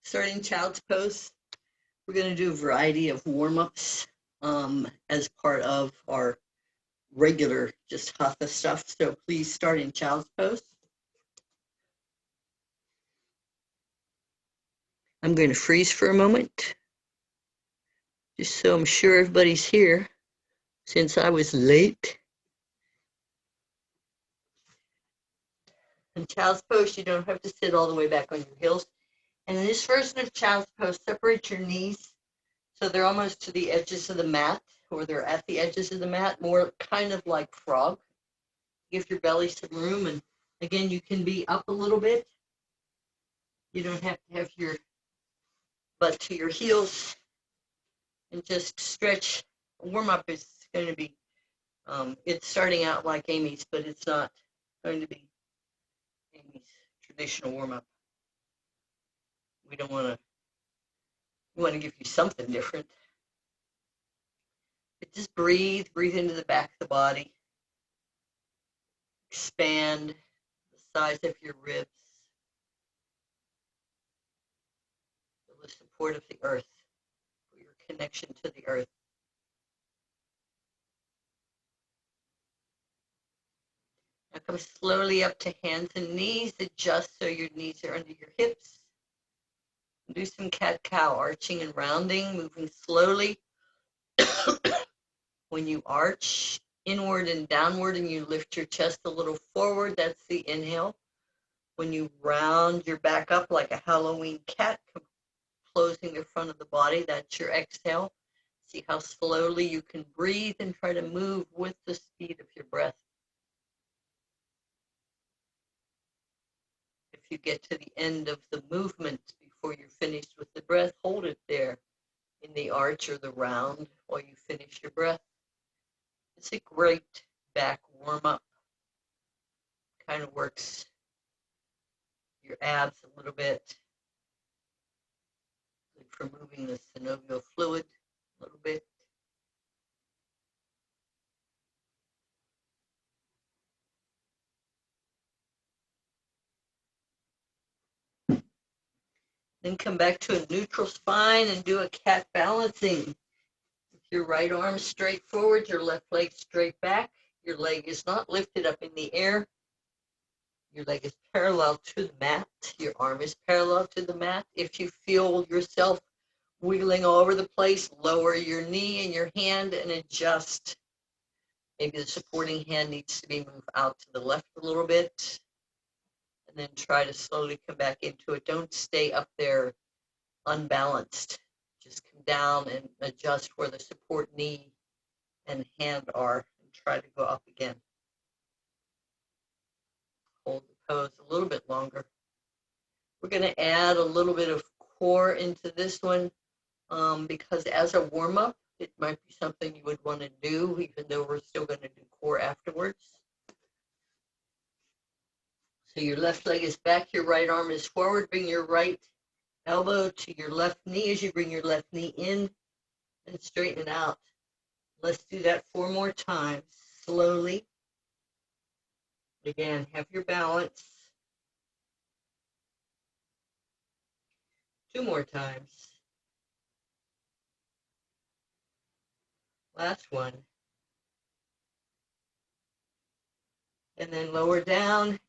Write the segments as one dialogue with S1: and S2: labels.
S1: Starting child's pose. We're going to do a variety of warm-ups as part of our regular just hatha stuff. So please start in child's pose. I'm going to freeze for a moment, just so I'm sure everybody's here, since I was late. In child's pose, you don't have to sit all the way back on your heels. And in this version of child's pose, separate your knees so they're almost to the edges of the mat, or they're at the edges of the mat, more kind of like frog. Give your belly some room, and again, you can be up a little bit. You don't have to have your butt to your heels, and just stretch. Warm up is going to be, it's starting out like Amy's, but it's not going to be Amy's traditional warm up. We don't want to. We want to give you something different. But just breathe into the back of the body. Expand the size of your ribs. Feel the support of the earth, for your connection to the earth. Now come slowly up to hands and knees. Adjust so your knees are under your hips. Do some cat-cow, arching and rounding, moving slowly. When you arch inward and downward and you lift your chest a little forward, that's the inhale. When you round your back up like a Halloween cat, closing the front of the body, that's your exhale. See how slowly you can breathe and try to move with the speed of your breath. If you get to the end of the movement before you're finished with the breath, hold it there in the arch or the round while you finish your breath. It's a great back warm-up. Kind of works your abs a little bit. Good for moving the synovial fluid a little bit. Then come back to a neutral spine and do a cat balancing. With your right arm straight forward, your left leg straight back. Your leg is not lifted up in the air. Your leg is parallel to the mat. Your arm is parallel to the mat. If you feel yourself wiggling all over the place, lower your knee and your hand and adjust. Maybe the supporting hand needs to be moved out to the left a little bit. And then try to slowly come back into it. Don't stay up there unbalanced. Just come down and adjust where the support knee and hand are and try to go up again. Hold the pose a little bit longer. We're going to add a little bit of core into this one because as a warm-up, it might be something you would want to do, even though we're still going to do core afterwards. So your left leg is back, your right arm is forward. Bring your right elbow to your left knee as you bring your left knee in and straighten it out. Let's do that 4 more times, slowly. Again, have your balance. 2 more times. Last one. And then lower down,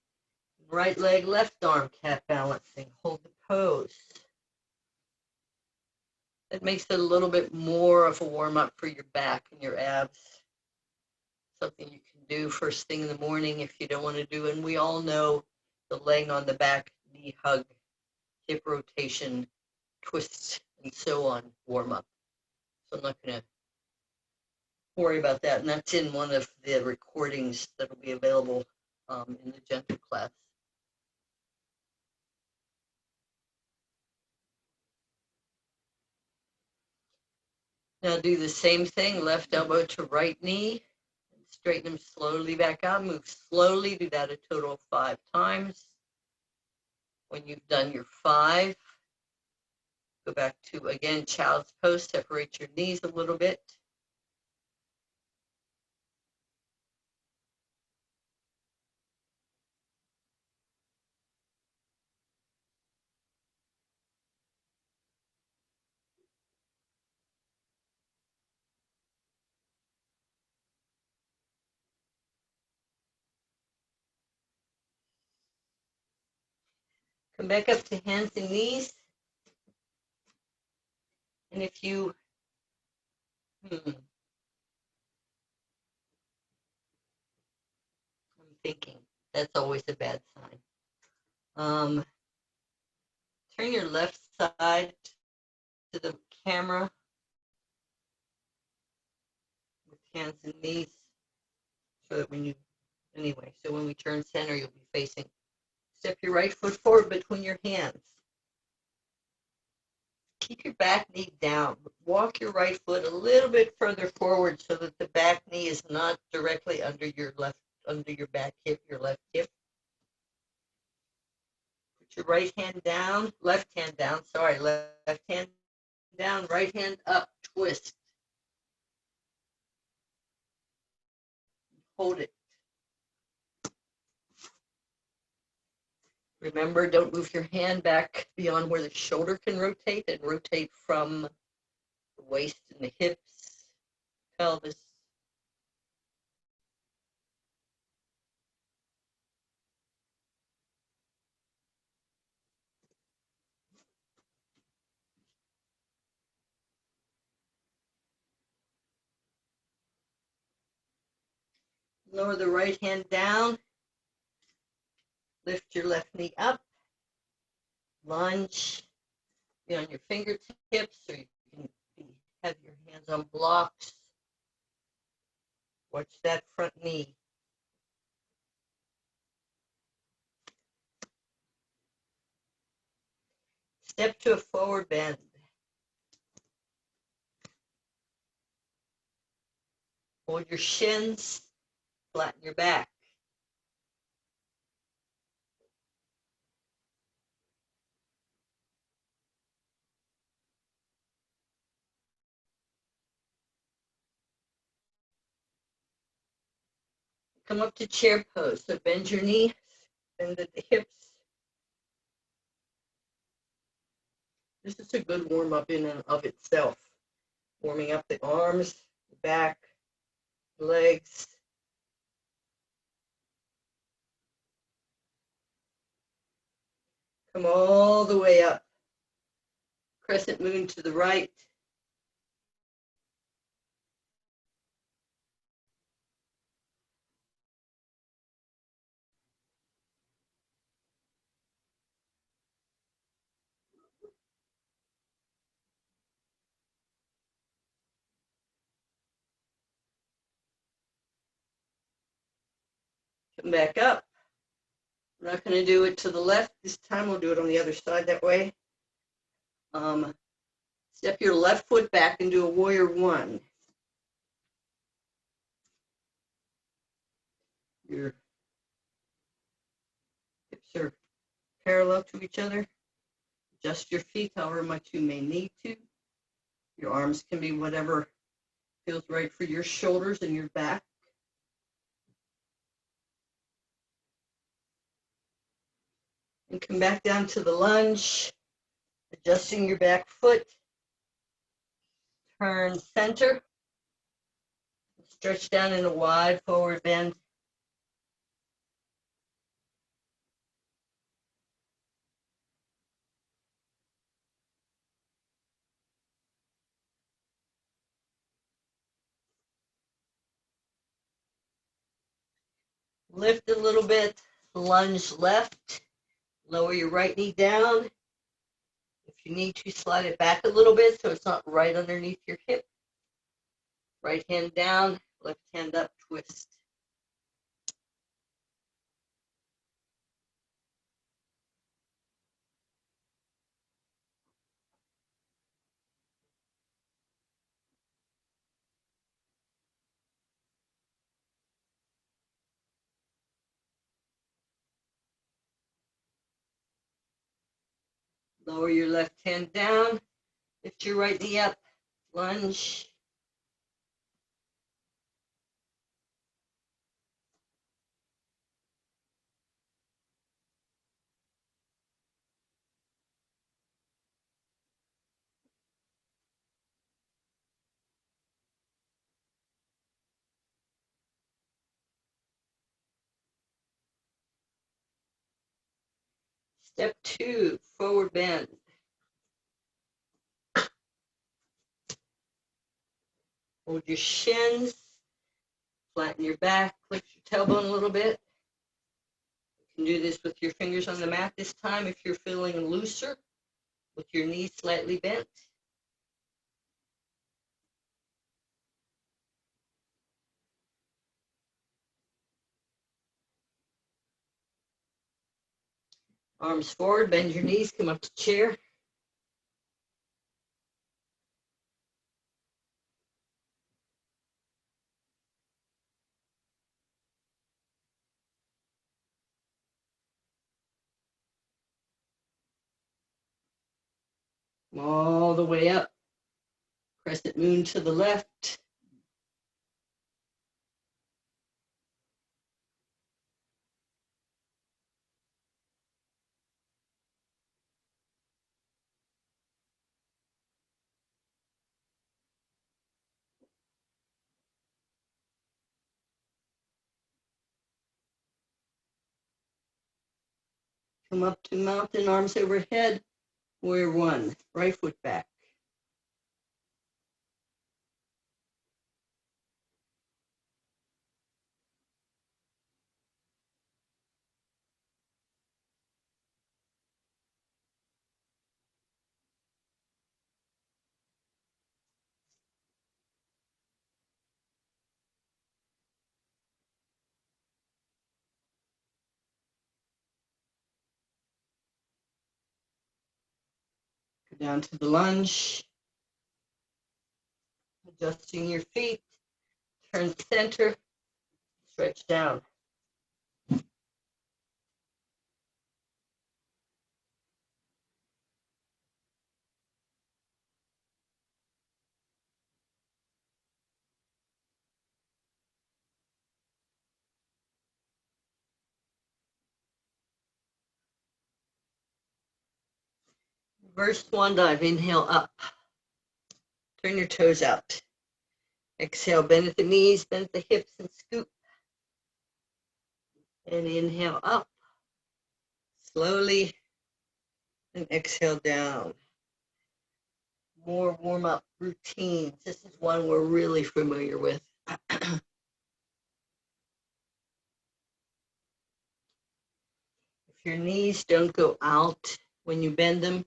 S1: right leg, left arm, cat balancing. Hold the pose. That makes it a little bit more of a warm-up for your back and your abs. Something you can do first thing in the morning if you don't want to do. And we all know the laying on the back, knee hug, hip rotation, twists, and so on warm-up. So I'm not going to worry about that. And that's in one of the recordings that will be available in the gentle class. Now do the same thing, left elbow to right knee. Straighten them slowly back out. Move slowly. Do that a total of 5 times. When you've done your 5, go back to, again, child's pose. Separate your knees a little bit. Come back up to hands and knees. And if you, I'm thinking, that's always a bad sign. Turn your left side to the camera with hands and knees so that when we turn center, you'll be facing. Step your right foot forward between your hands. Keep your back knee down. Walk your right foot a little bit further forward so that the back knee is not directly under your back hip, your left hip. Put your left hand down, right hand up, twist. Hold it. Remember, don't move your hand back beyond where the shoulder can rotate, and rotate from the waist and the hips, pelvis. Lower the right hand down. Lift your left knee up. Lunge. Be on your fingertips, or you can have your hands on blocks. Watch that front knee. Step to a forward bend. Hold your shins, flatten your back. Come up to chair pose. So bend your knee, bend at the hips. This is a good warm up in and of itself. Warming up the arms, the back, legs. Come all the way up. Crescent moon to the right. Come back up. We're not going to do it to the left this time. We'll do it on the other side that way. Step your left foot back and do a warrior one. Your hips are parallel to each other. Adjust your feet however much you may need to. Your arms can be whatever feels right for your shoulders and your back. And come back down to the lunge, adjusting your back foot. Turn center. Stretch down in a wide forward bend. Lift a little bit, lunge left. Lower your right knee down. If you need to, slide it back a little bit so it's not right underneath your hip. Right hand down, left hand up, twist. Lower your left hand down, lift your right knee up, lunge. Step 2, forward bend. Hold your shins, flatten your back, lift your tailbone a little bit. You can do this with your fingers on the mat this time if you're feeling looser, with your knees slightly bent. Arms forward, bend your knees, come up to chair. All the way up. Crescent moon to the left. Come up to mountain, arms overhead. Warrior 1, right foot back. Go down to the lunge. Adjusting your feet. Turn center. Stretch down. Reverse swan dive. Inhale up. Turn your toes out. Exhale, bend at the knees, bend at the hips, and scoop. And inhale up. Slowly. And exhale down. More warm-up routines. This is one we're really familiar with. If your knees don't go out when you bend them,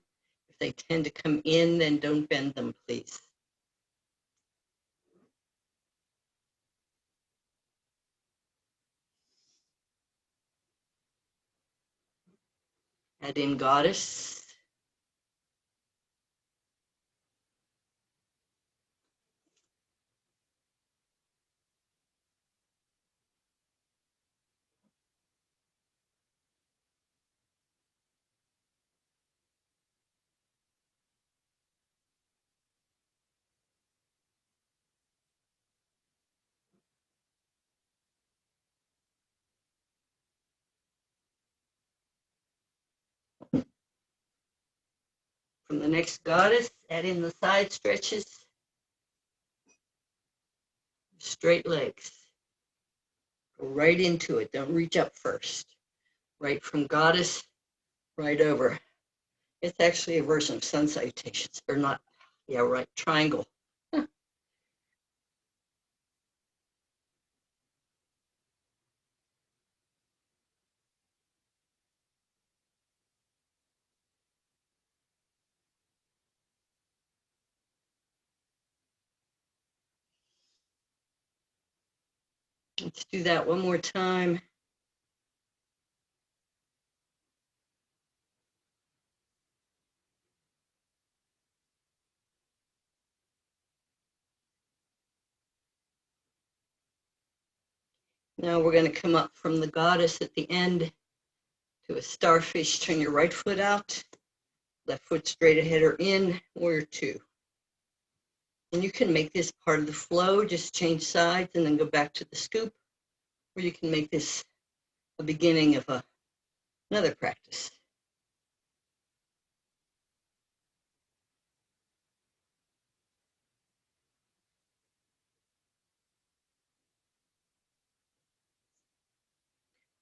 S1: if they tend to come in, then don't bend them, please. Add in goddess. From the next goddess, add in the side stretches. Straight legs. Go right into it. Don't reach up first. Right from goddess, right over. It's actually a version of sun salutations, or not. Yeah, right. Triangle. Let's do that one more time. Now we're going to come up from the goddess at the end to a starfish. Turn your right foot out, left foot straight ahead or in, warrior 2. And you can make this part of the flow, just change sides and then go back to the scoop, or you can make this a beginning of another practice.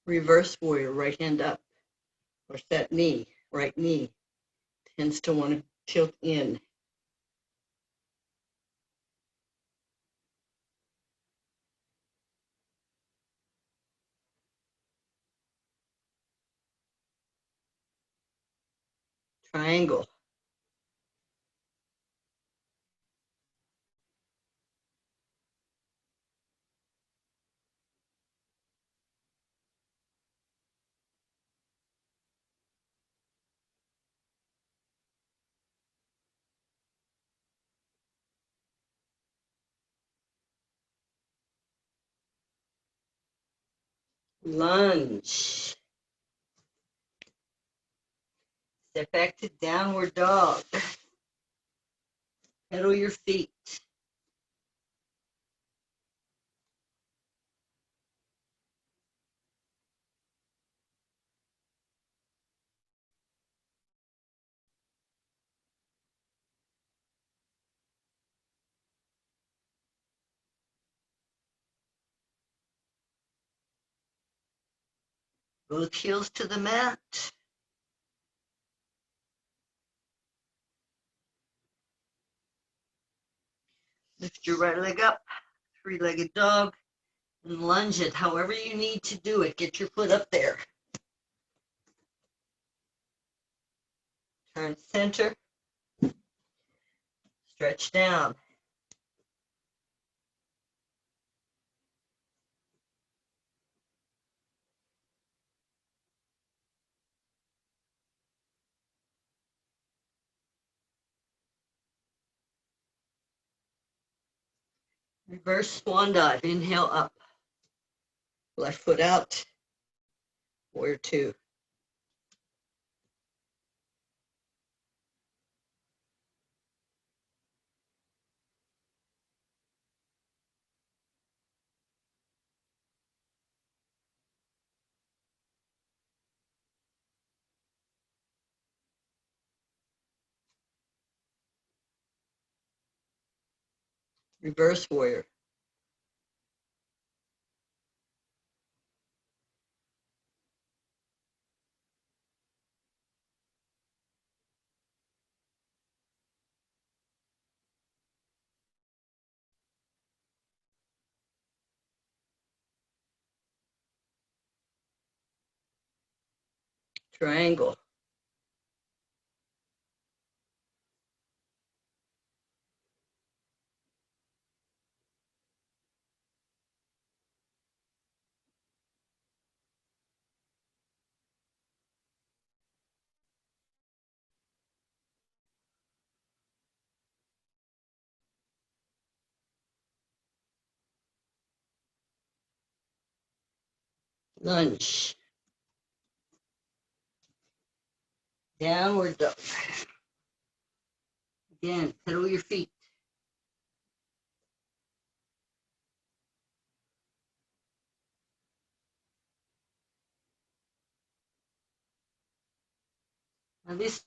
S1: Reverse warrior, right hand up, course, that knee, right knee, tends to want to tilt in. Triangle. Lunge. Step back to downward dog. Pedal your feet. Both heels to the mat. Lift your right leg up, three-legged dog, and lunge it however you need to do it. Get your foot up there. Turn center. Stretch down. Reverse swan dive. Inhale up. Left foot out. Warrior two. Reverse warrior. Triangle. Lunge. Downward dog. Again, pedal your feet. Now this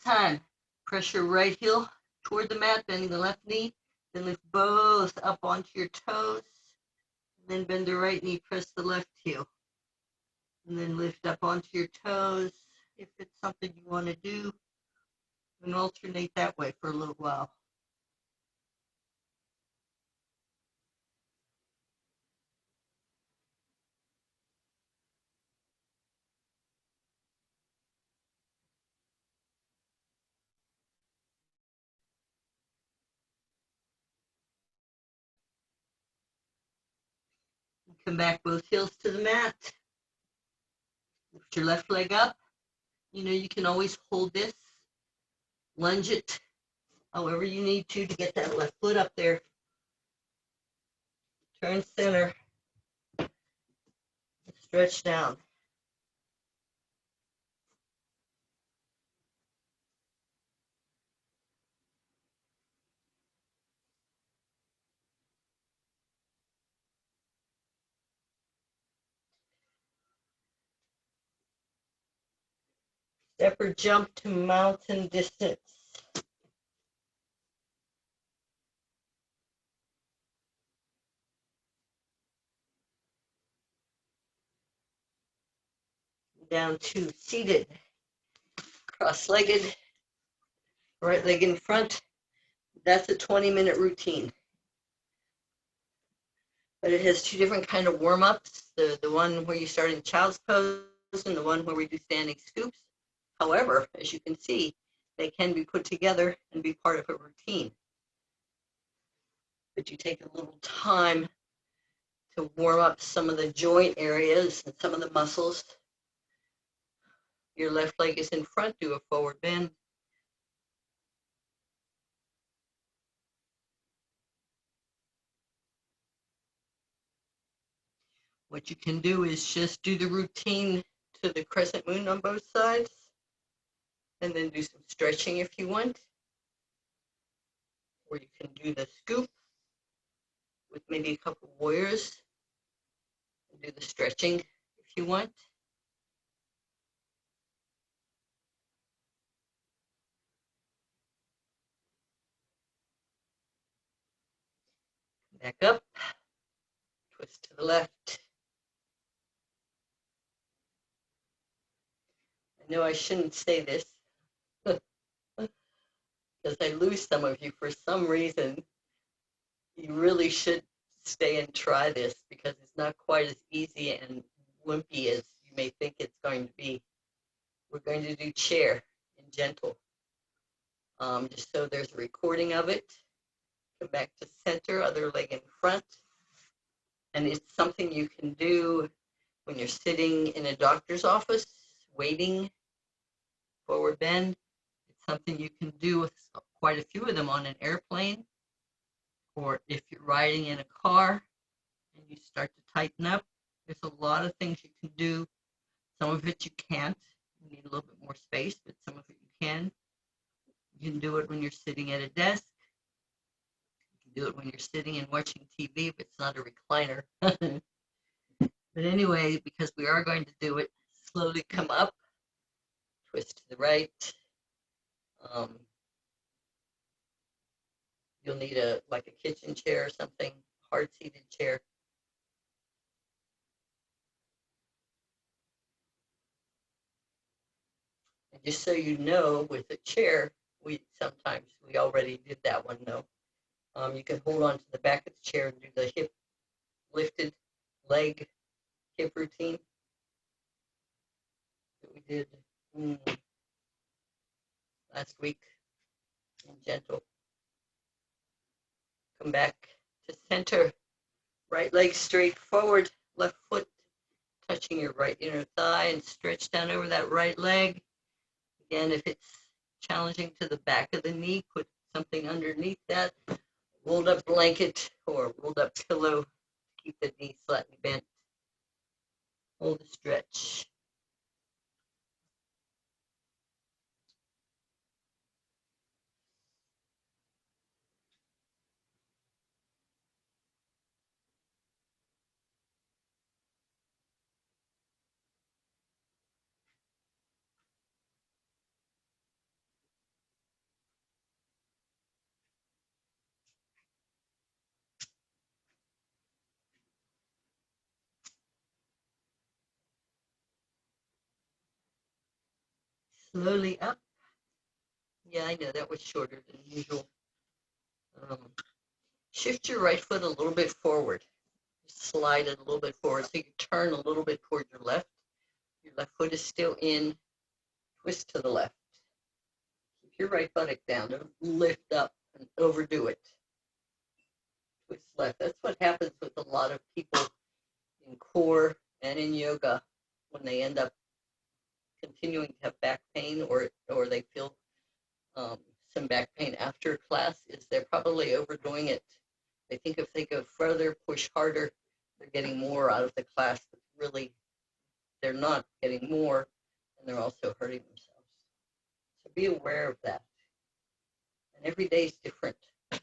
S1: time, press your right heel toward the mat, bending the left knee, then lift both up onto your toes, and then bend the right knee, press the left heel, and then lift up onto your toes. If it's something you want to do, and alternate that way for a little while. Come back both heels to the mat. Lift your left leg up. You know, you can always hold this, lunge it, however you need to get that left foot up there. Turn center. Stretch down. Step or jump to mountain distance. down to seated, cross-legged, right leg in front. That's a 20-minute routine. But it has two different kind of warm-ups, the one where you start in child's pose and the one where we do standing scoops. However, as you can see, they can be put together and be part of a routine. But you take a little time to warm up some of the joint areas and some of the muscles. Your left leg is in front, do a forward bend. What you can do is just do the routine to the crescent moon on both sides, and then do some stretching if you want. Or you can do the scoop with maybe a couple warriors, and do the stretching if you want. Back up, twist to the left. I know I shouldn't say this because I lose some of you for some reason. You really should stay and try this because it's not quite as easy and wimpy as you may think it's going to be. We're going to do chair and gentle. Just so there's a recording of it. Come back to center, other leg in front. And it's something you can do when you're sitting in a doctor's office, waiting, forward bend. It's something you can do with quite a few of them on an airplane, or if you're riding in a car and you start to tighten up. There's a lot of things you can do. Some of it you can't. You need a little bit more space, but some of it you can. You can do it when you're sitting at a desk. You can do it when you're sitting and watching TV if it's not a recliner. But anyway, because we are going to do it, slowly come up, twist to the right. You'll need like a kitchen chair or something, hard-seated chair. And just so you know, with a chair, we already did that one though. You can hold on to the back of the chair and do the hip lifted leg hip routine that we did last week in gentle. Come back to center, right leg straight forward, left foot touching your right inner thigh, and stretch down over that right leg. Again, if it's challenging to the back of the knee, put something underneath that, rolled up blanket or rolled up pillow to keep the knee slightly bent. Hold the stretch. Slowly up. Yeah, I know that was shorter than usual. Shift your right foot a little bit forward. Slide it a little bit forward so you turn a little bit toward your left. Your left foot is still in. Twist to the left. Keep your right buttock down. Don't lift up and overdo it. Twist left. That's what happens with a lot of people in core and in yoga when they end up continuing to have back pain or they feel some back pain after class, is they're probably overdoing it. They think if they go further, push harder, they're getting more out of the class, but really they're not getting more, and they're also hurting themselves. So be aware of that. And every day is different.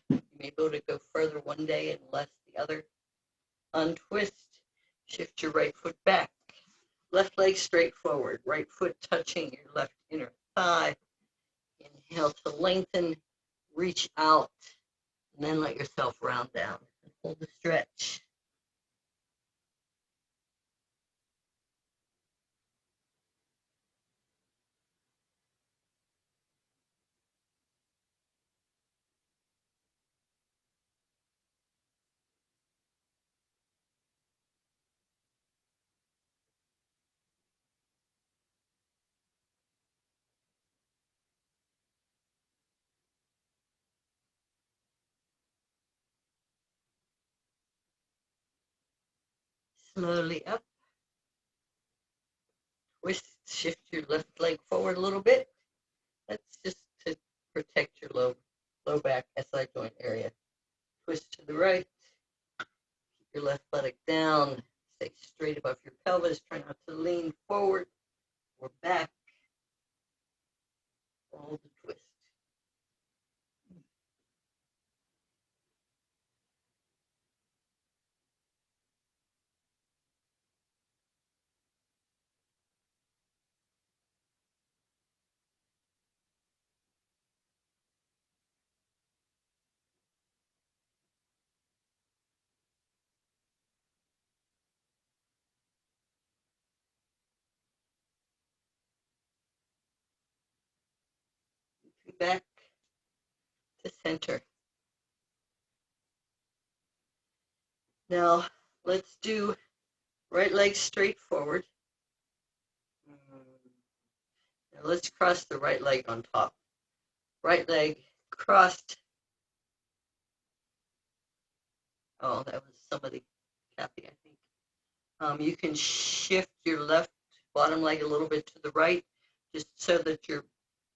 S1: You may be able to go further one day and less the other. Untwist, shift your right foot back. Left leg straight forward, right foot touching your left inner thigh. Inhale to lengthen, reach out, and then let yourself round down. And hold the stretch. Slowly up. Twist, shift your left leg forward a little bit. That's just to protect your low back, SI joint area. Twist to the right. Keep your left buttock down. Stay straight above your pelvis. Try not to lean forward or back. Hold the twist. Back to center. Now let's do right leg straight forward. Now let's cross the right leg on top. Right leg crossed. Oh, that was somebody, Kathy, I think. You can shift your left bottom leg a little bit to the right, just so that your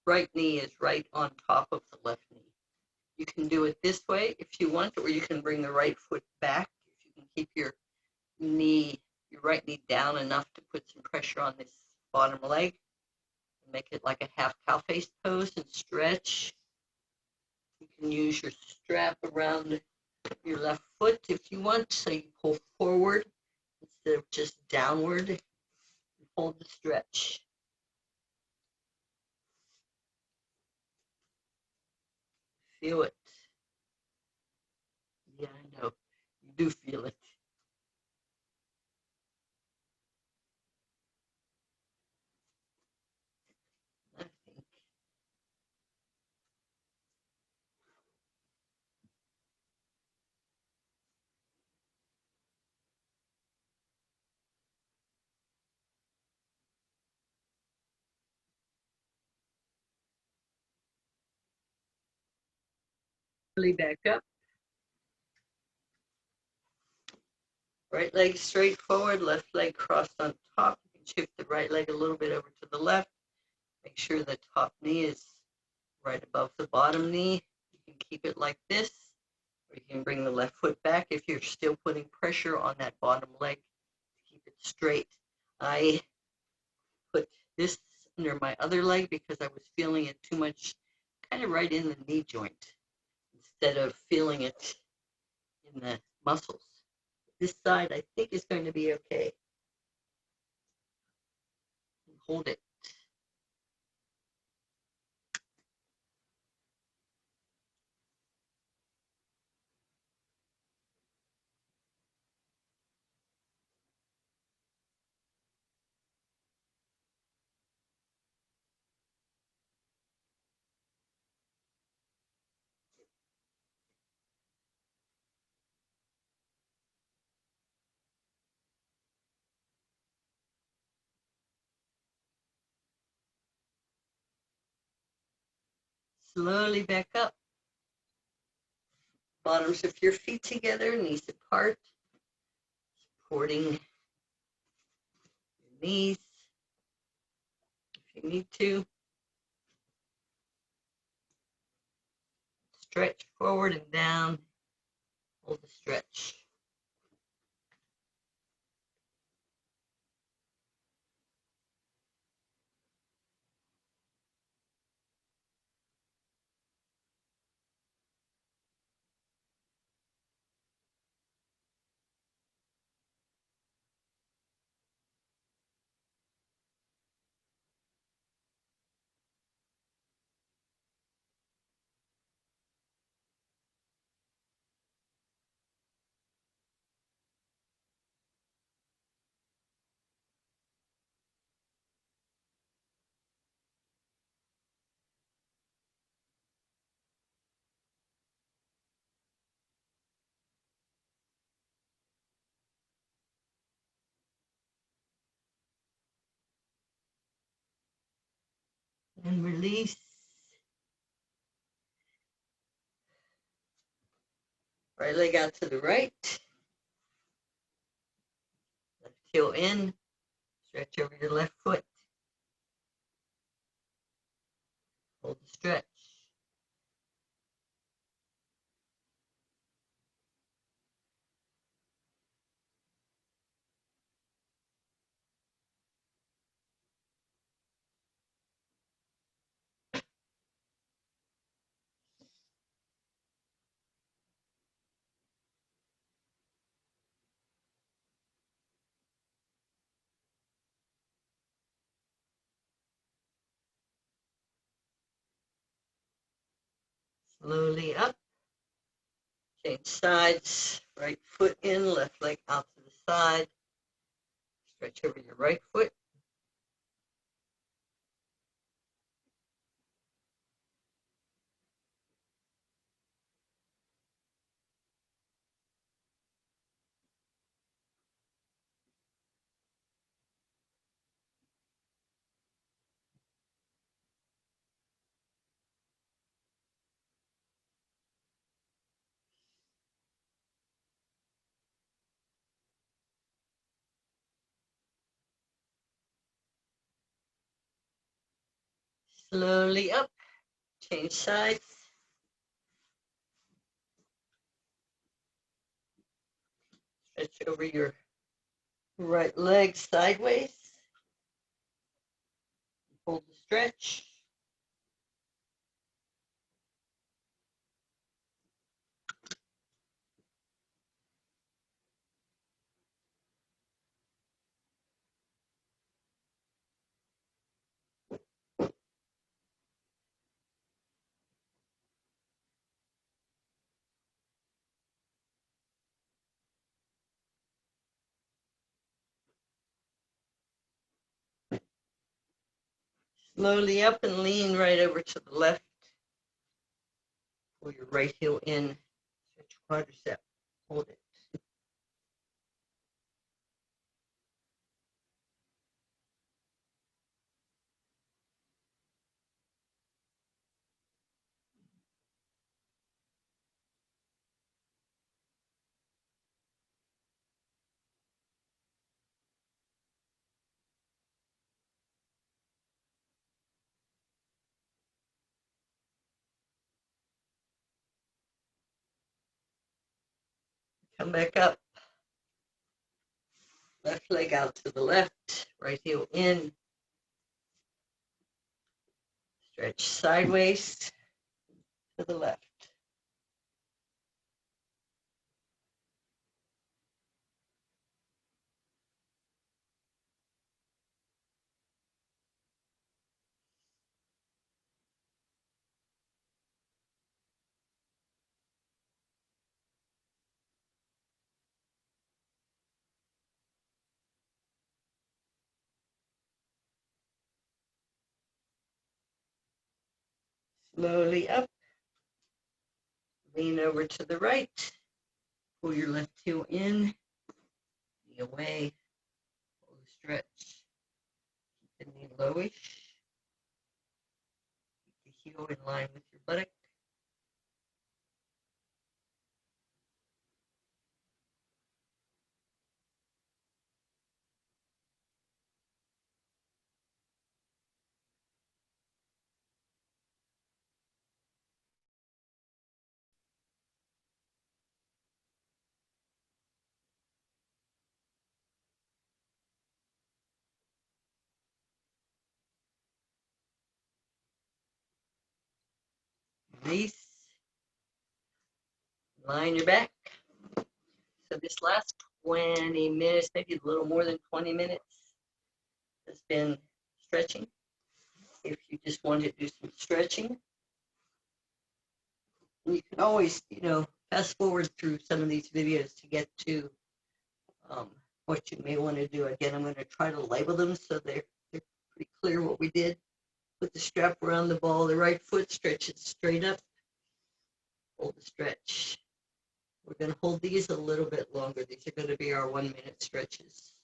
S1: right knee is right on top of the left knee. You can do it this way if you want, or you can bring the right foot back. If you can keep your right knee down enough to put some pressure on this bottom leg, and make it like a half cow face pose and stretch. You can use your strap around your left foot if you want, so you pull forward instead of just downward, and hold the stretch. Feel it. Yeah, I know. You do feel it. I think. Really back up. Right leg straight forward, left leg crossed on top. You can shift the right leg a little bit over to the left. Make sure the top knee is right above the bottom knee. You can keep it like this, or you can bring the left foot back if you're still putting pressure on that bottom leg to keep it straight. I put this under my other leg because I was feeling it too much, kind of right in the knee joint, instead of feeling it in the muscles. This side, I think, is going to be okay. Hold it. Slowly back up. Bottoms of your feet together, knees apart, supporting your knees if you need to. Stretch forward and down. Hold the stretch. And release. Right leg out to the right. heel in, stretch over your left foot. Hold the stretch. Slowly up. Change sides. Right foot in, left leg out to the side. Stretch over your right foot. Slowly up. Change sides. Stretch over your right leg sideways. Hold the stretch. Slowly up and lean right over to the left. Pull your right heel in. Stretch your quadricep. Hold it. Come back up. Left leg out to the left. Right heel in. Stretch sideways to the left. Slowly up. Lean over to the right. Pull your left heel in. Knee away. Pull the stretch. Keep the knee lowish. Keep the heel in line with your buttock. Release. Line your back. So this last 20 minutes, maybe a little more than 20 minutes, has been stretching. If you just want to do some stretching, you can always, fast forward through some of these videos to get to what you may want to do. Again, I'm going to try to label them so they're pretty clear what we did. Put the strap around the ball, the right foot, stretch it straight up, hold the stretch. We're going to hold these a little bit longer. These are going to be our 1 minute stretches.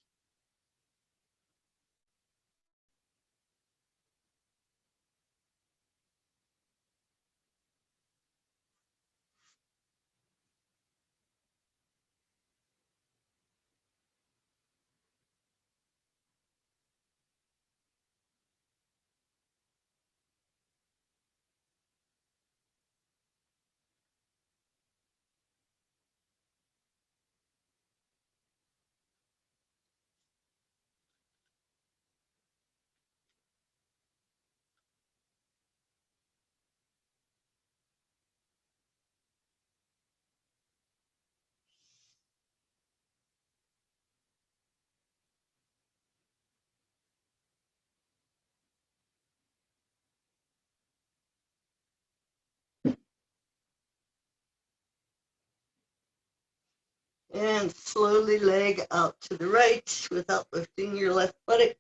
S1: And slowly leg out to the right without lifting your left buttock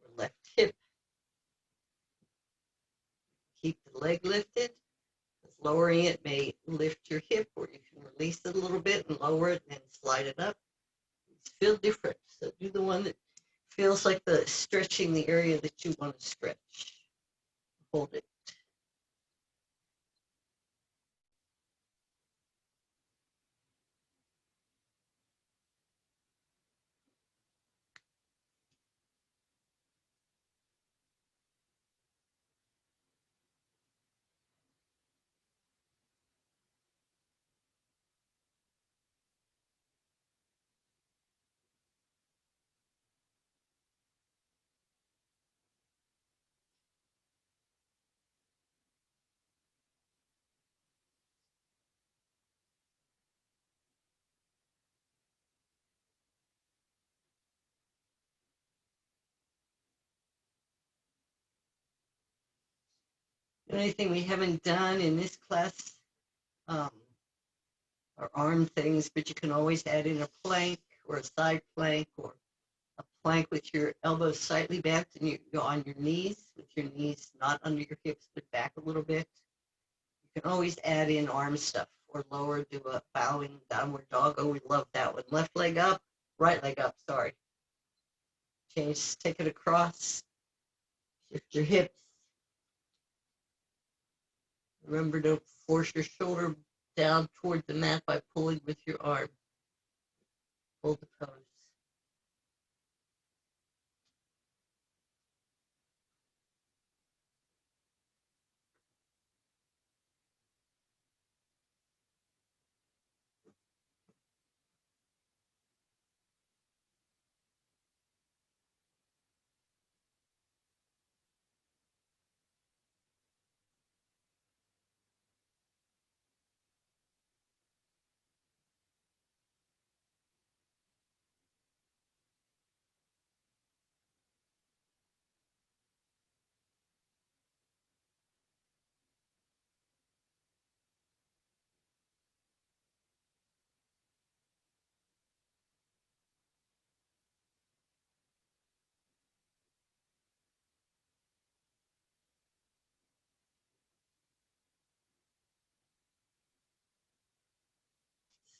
S1: or left hip. Keep the leg lifted. Lowering it may lift your hip, or you can release it a little bit and lower it and then slide it up. It's feel different. So do the one that feels like the stretching the area that you want to stretch. Hold it. The only thing we haven't done in this class are arm things, but you can always add in a plank or a side plank or a plank with your elbows slightly bent and you go on your knees with your knees not under your hips but back a little bit. You can always add in arm stuff or lower, do a bowing downward dog. Oh, we love that one. Left leg up, right leg up, sorry. Change, take it across, shift your hips. Remember to force your shoulder down toward the mat by pulling with your arm. Hold the pose.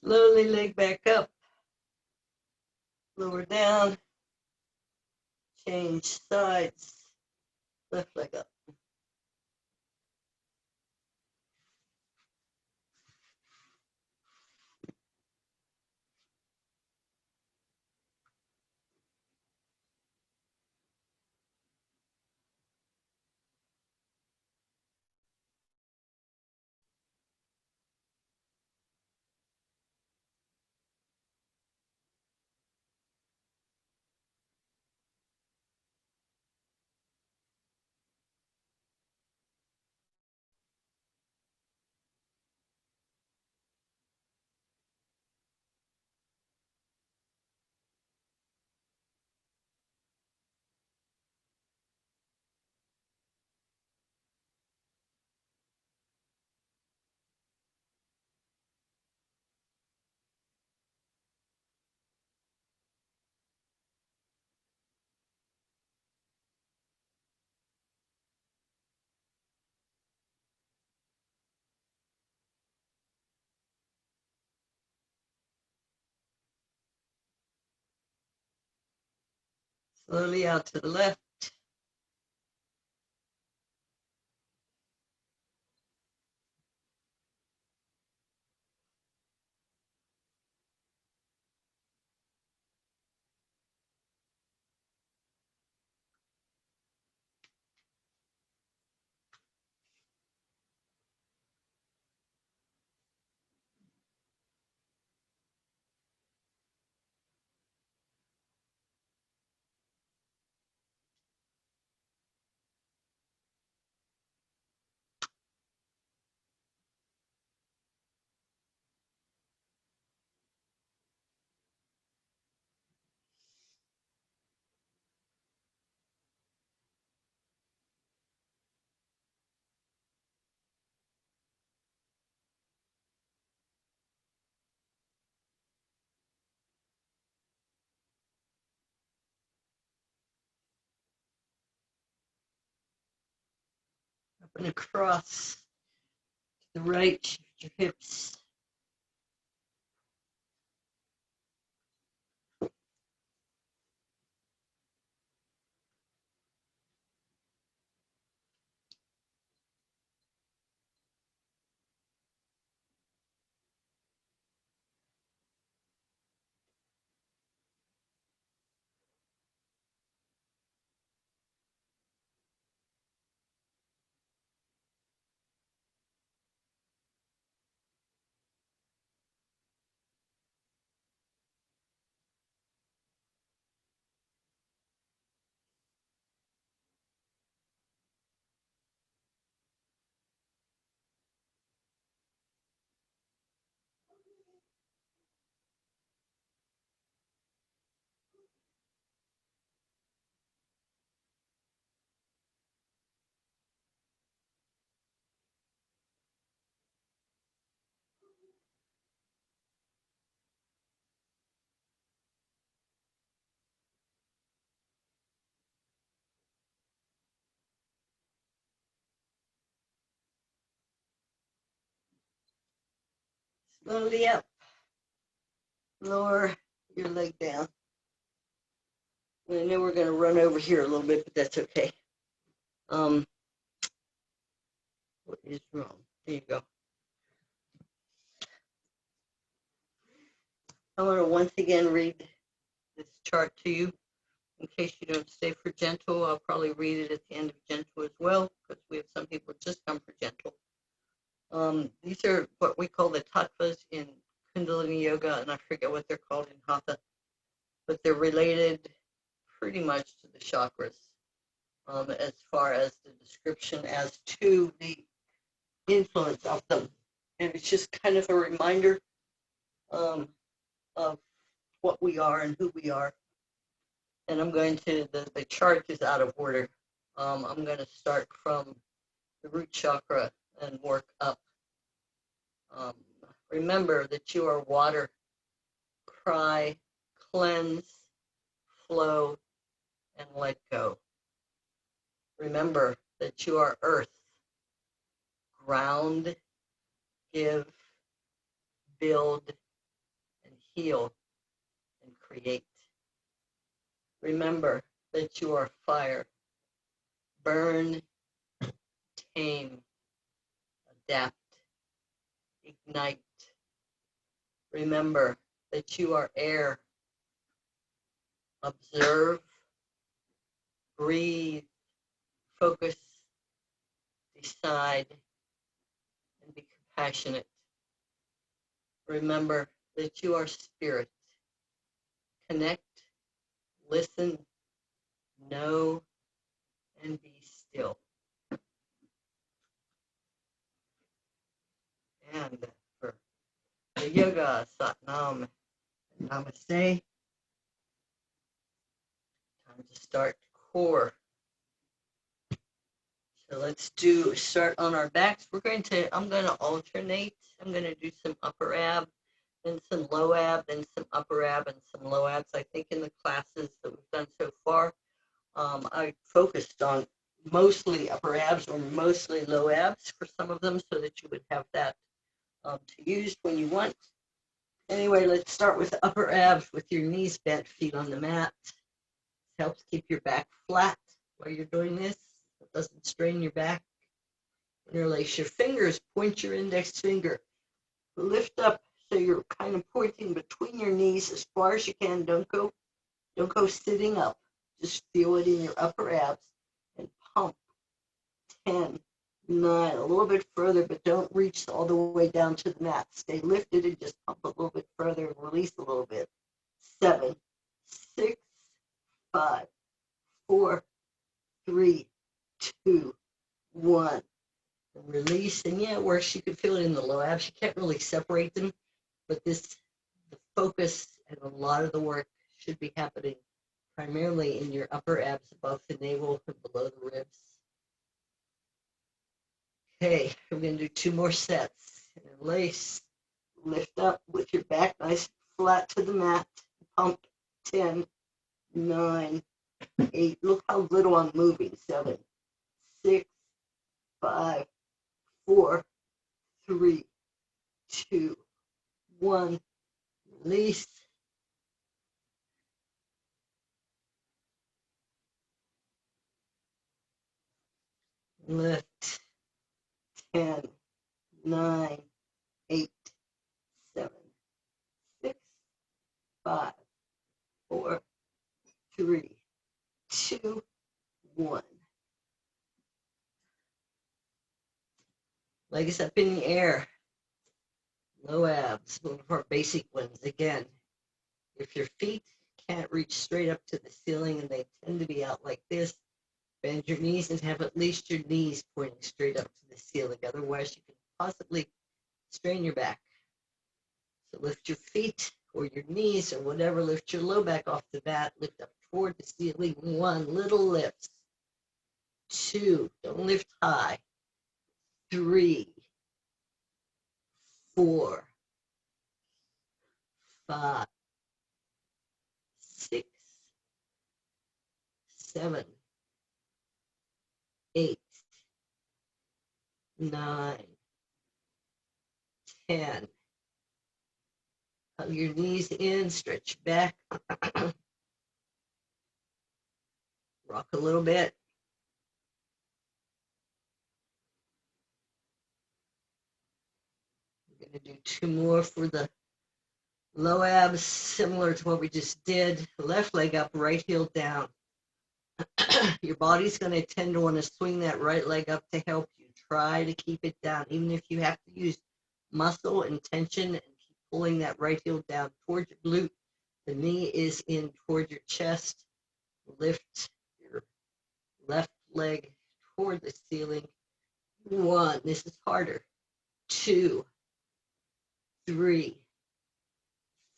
S1: Slowly leg back up, lower down, change sides, left leg up. Slowly out to the left. and across. To the right, shift your hips. Slowly up. Lower your leg down. I know we're going to run over here a little bit, but that's okay. What is wrong? There you go. I want to once again read this chart to you. In case you don't stay for gentle, I'll probably read it at the end of gentle as well, because we have some people just come for gentle. These are what we call the tattvas in Kundalini Yoga, and I forget what they're called in Hatha, but they're related pretty much to the chakras as far as the description as to the influence of them. And it's just kind of a reminder of what we are and who we are. And I'm going to, the chart is out of order. I'm going to start from the root chakra and work up. Remember that you are water, cry, cleanse, flow, and let go. Remember that you are earth, ground, give, build, and heal, and create. Remember that you are fire, burn, tame, adapt, ignite. Remember that you are air, observe, breathe, focus, decide, and be compassionate. Remember that you are spirit. Connect, listen, know, and be still. And for the yoga, Satnam and Namaste. Time to start core. So let's start on our backs. I'm going to alternate. I'm going to do some upper ab, then some low ab, then some upper ab, and some low abs. I think in the classes that we've done so far, I focused on mostly upper abs or mostly low abs for some of them so that you would have that to use when you want. Anyway, let's start with upper abs with your knees bent, feet on the mat. This helps keep your back flat while you're doing this. It doesn't strain your back. Interlace your fingers, point your index finger. Lift up so you're kind of pointing between your knees as far as you can. Don't go sitting up. Just feel it in your upper abs and pump. 10, 9, a little bit further, but don't reach all the way down to the mat. Stay lifted and just pump a little bit further and release a little bit. 7, 6, 5, 4, 3, 2, 1. And release. And yeah, it works. You can feel it in the low abs. You can't really separate them, but the focus and a lot of the work should be happening primarily in your upper abs above the navel and below the ribs. Okay, we're going to do 2 more sets. Interlace, lift up with your back nice flat to the mat. Pump. 10, 9, 8. Look how little I'm moving. 7, 6, 5, 4, 3, 2, 1. Release. Lift. 10, 9, 8, 7, 6, 5, 4, 3, 2, 1. Legs up in the air. Low abs, one of our basic ones. Again, if your feet can't reach straight up to the ceiling and they tend to be out like this, bend your knees and have at least your knees pointing straight up to the ceiling. Otherwise, you can possibly strain your back. So lift your feet or your knees or whatever. Lift your low back off the mat. Lift up toward the ceiling. 1, little lifts. 2, don't lift high. 3, 4, 5, 6, 7, 8, 9, 10. Hug your knees in, stretch back. Rock a little bit. We're going to do 2 more for the low abs, similar to what we just did. Left leg up, right heel down. Your body's going to tend to want to swing that right leg up to help you. Try to keep it down, even if you have to use muscle and tension and keep pulling that right heel down towards your glute. The knee is in toward your chest. Lift your left leg toward the ceiling. 1, this is harder. 2, 3,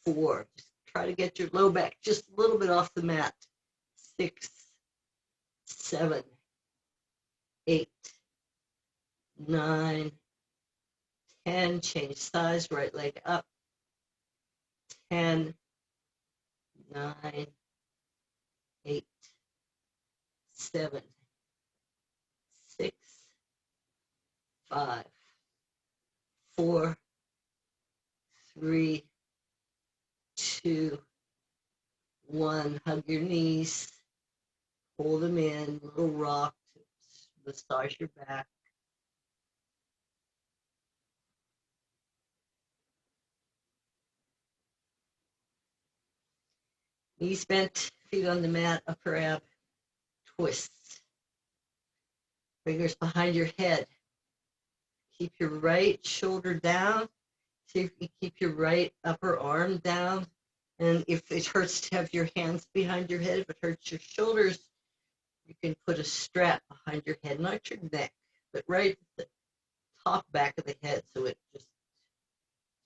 S1: 4. Just try to get your low back just a little bit off the mat. 6, 7, 8, 9, 10. Change size, right leg up. 10, 9, 8, 7, 6, 5, 4, 3, 2, 1. Hug your knees. Pull them in. Little rock to massage your back. Knees bent, feet on the mat, upper ab, twists. Fingers behind your head. Keep your right shoulder down. See if you keep your right upper arm down. And if it hurts to have your hands behind your head, if it hurts your shoulders, you can put a strap behind your head, not your neck, but right at the top back of the head. So it just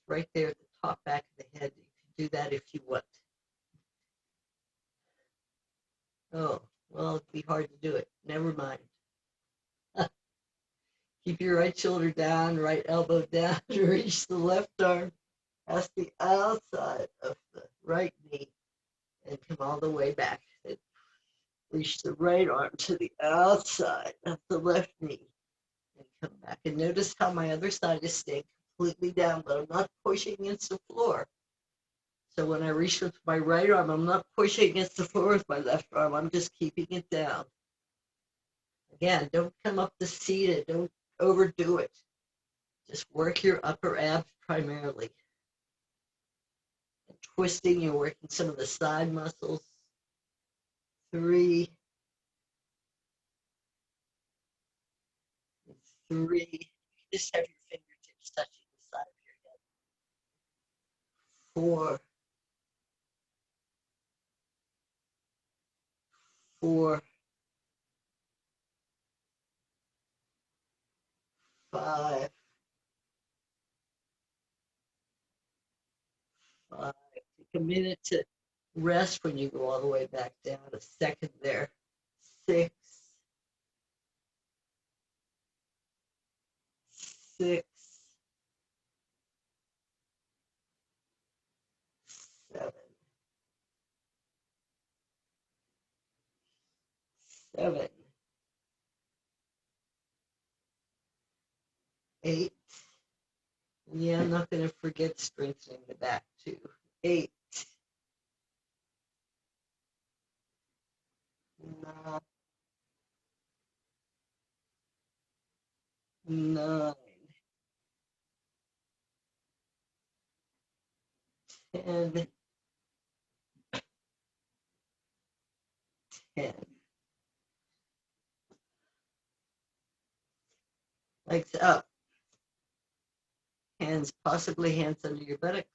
S1: right there at the top back of the head. You can do that if you want. Oh, well, it'd be hard to do it. Never mind. Keep your right shoulder down, right elbow down, reach the left arm past the outside of the right knee and come all the way back. And reach the right arm to the outside of the left knee and come back. And notice how my other side is staying completely down, but I'm not pushing against the floor. So when I reach with my right arm, I'm not pushing against the floor with my left arm. I'm just keeping it down. Again, don't come up to seated. Don't overdo it. Just work your upper abs primarily. And twisting, you're working some of the side muscles. 3, 3. Just have your fingertips touching the side of your head. 4, 4, 5, 5. Take a minute to rest when you go all the way back down. A second there. 6, 6, 7, 7, 8. Yeah, I'm not going to forget strengthening the back too. 8. 9. 10. 10. Legs up. Hands, possibly hands under your buttocks.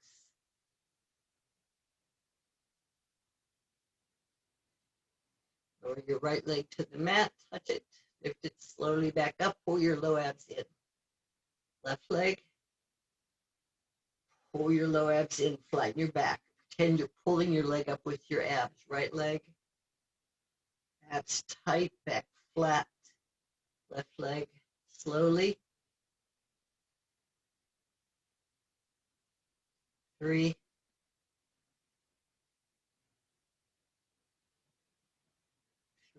S1: Lower your right leg to the mat. Touch it. Lift it slowly back up. Pull your low abs in. Left leg. Pull your low abs in. Flatten your back. Pretend you're pulling your leg up with your abs. Right leg. Abs tight. Back flat. Left leg. Slowly. 3.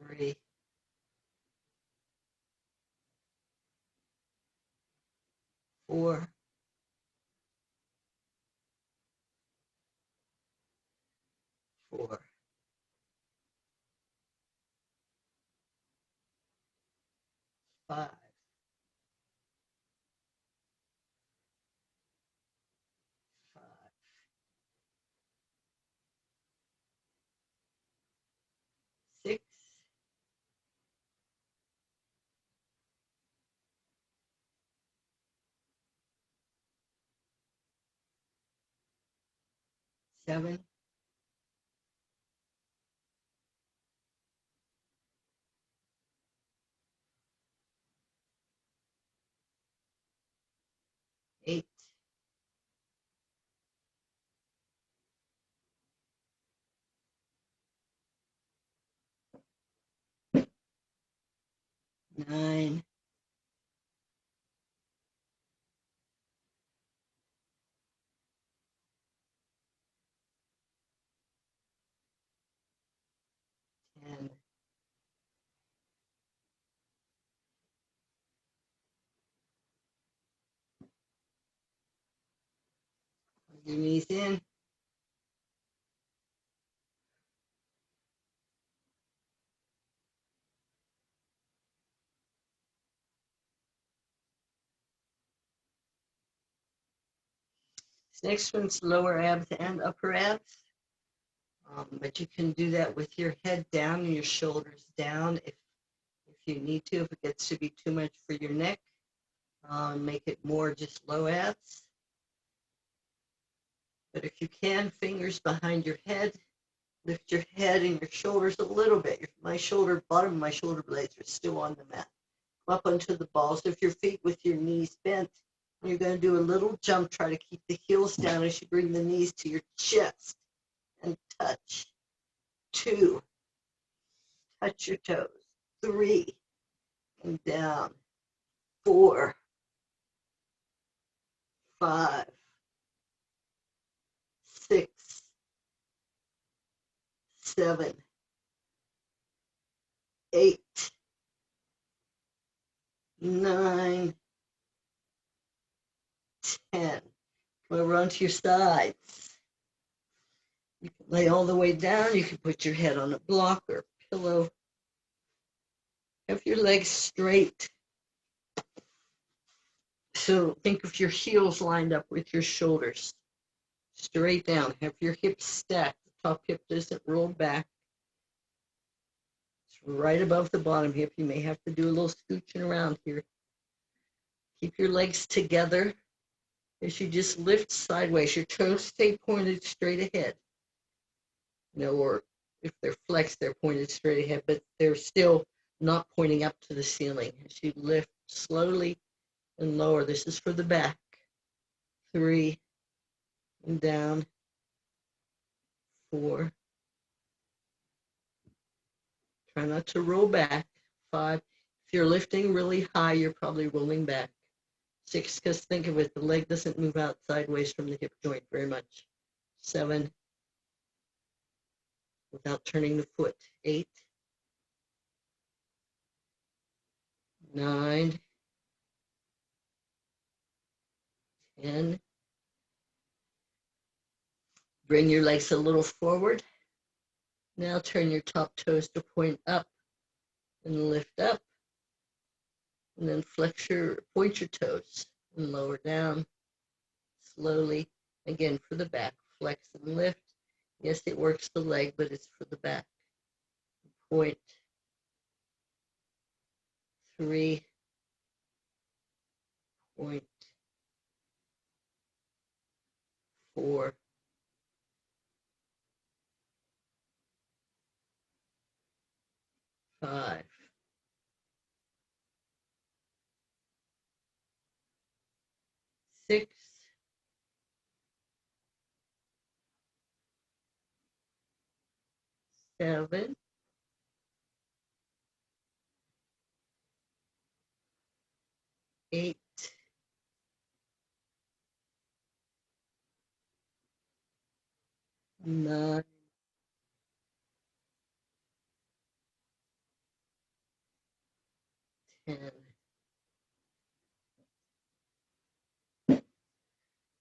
S1: 3. 4. 4. 5. 5. 6. 7. 8. 9. 10. Your knees in. This next one's lower abs and upper abs. But you can do that with your head down and your shoulders down if you need to. If it gets to be too much for your neck, make it more just low abs. But if you can, fingers behind your head, lift your head and your shoulders a little bit. My bottom of my shoulder blades are still on the mat. Up onto the balls. If your feet with your knees bent, you're going to do a little jump. Try to keep the heels down as you bring the knees to your chest and touch. 2. Touch your toes. 3. And down. 4. 5. 6. 7. 8. 9. 10. Come over onto your sides. You can lay all the way down. You can put your head on a block or a pillow. Have your legs straight. So think of your heels lined up with your shoulders. Straight down. Have your hips stacked. The top hip doesn't roll back. It's right above the bottom hip. You may have to do a little scooching around here. Keep your legs together as you just lift sideways. Your toes stay pointed straight ahead. Or if they're flexed, they're pointed straight ahead, but they're still not pointing up to the ceiling. As you lift slowly and lower. This is for the back. 3. And down. 4. Try not to roll back. 5. If you're lifting really high, you're probably rolling back. 6, because think of it, the leg doesn't move out sideways from the hip joint very much. 7. Without turning the foot. 8. 9. 10. Bring your legs a little forward. Now turn your top toes to point up and lift up. And then point your toes and lower down slowly. Again, for the back, flex and lift. Yes, it works the leg, but it's for the back. Point. 3. Point. 4. 5. 6. 7. 8. 9. 10.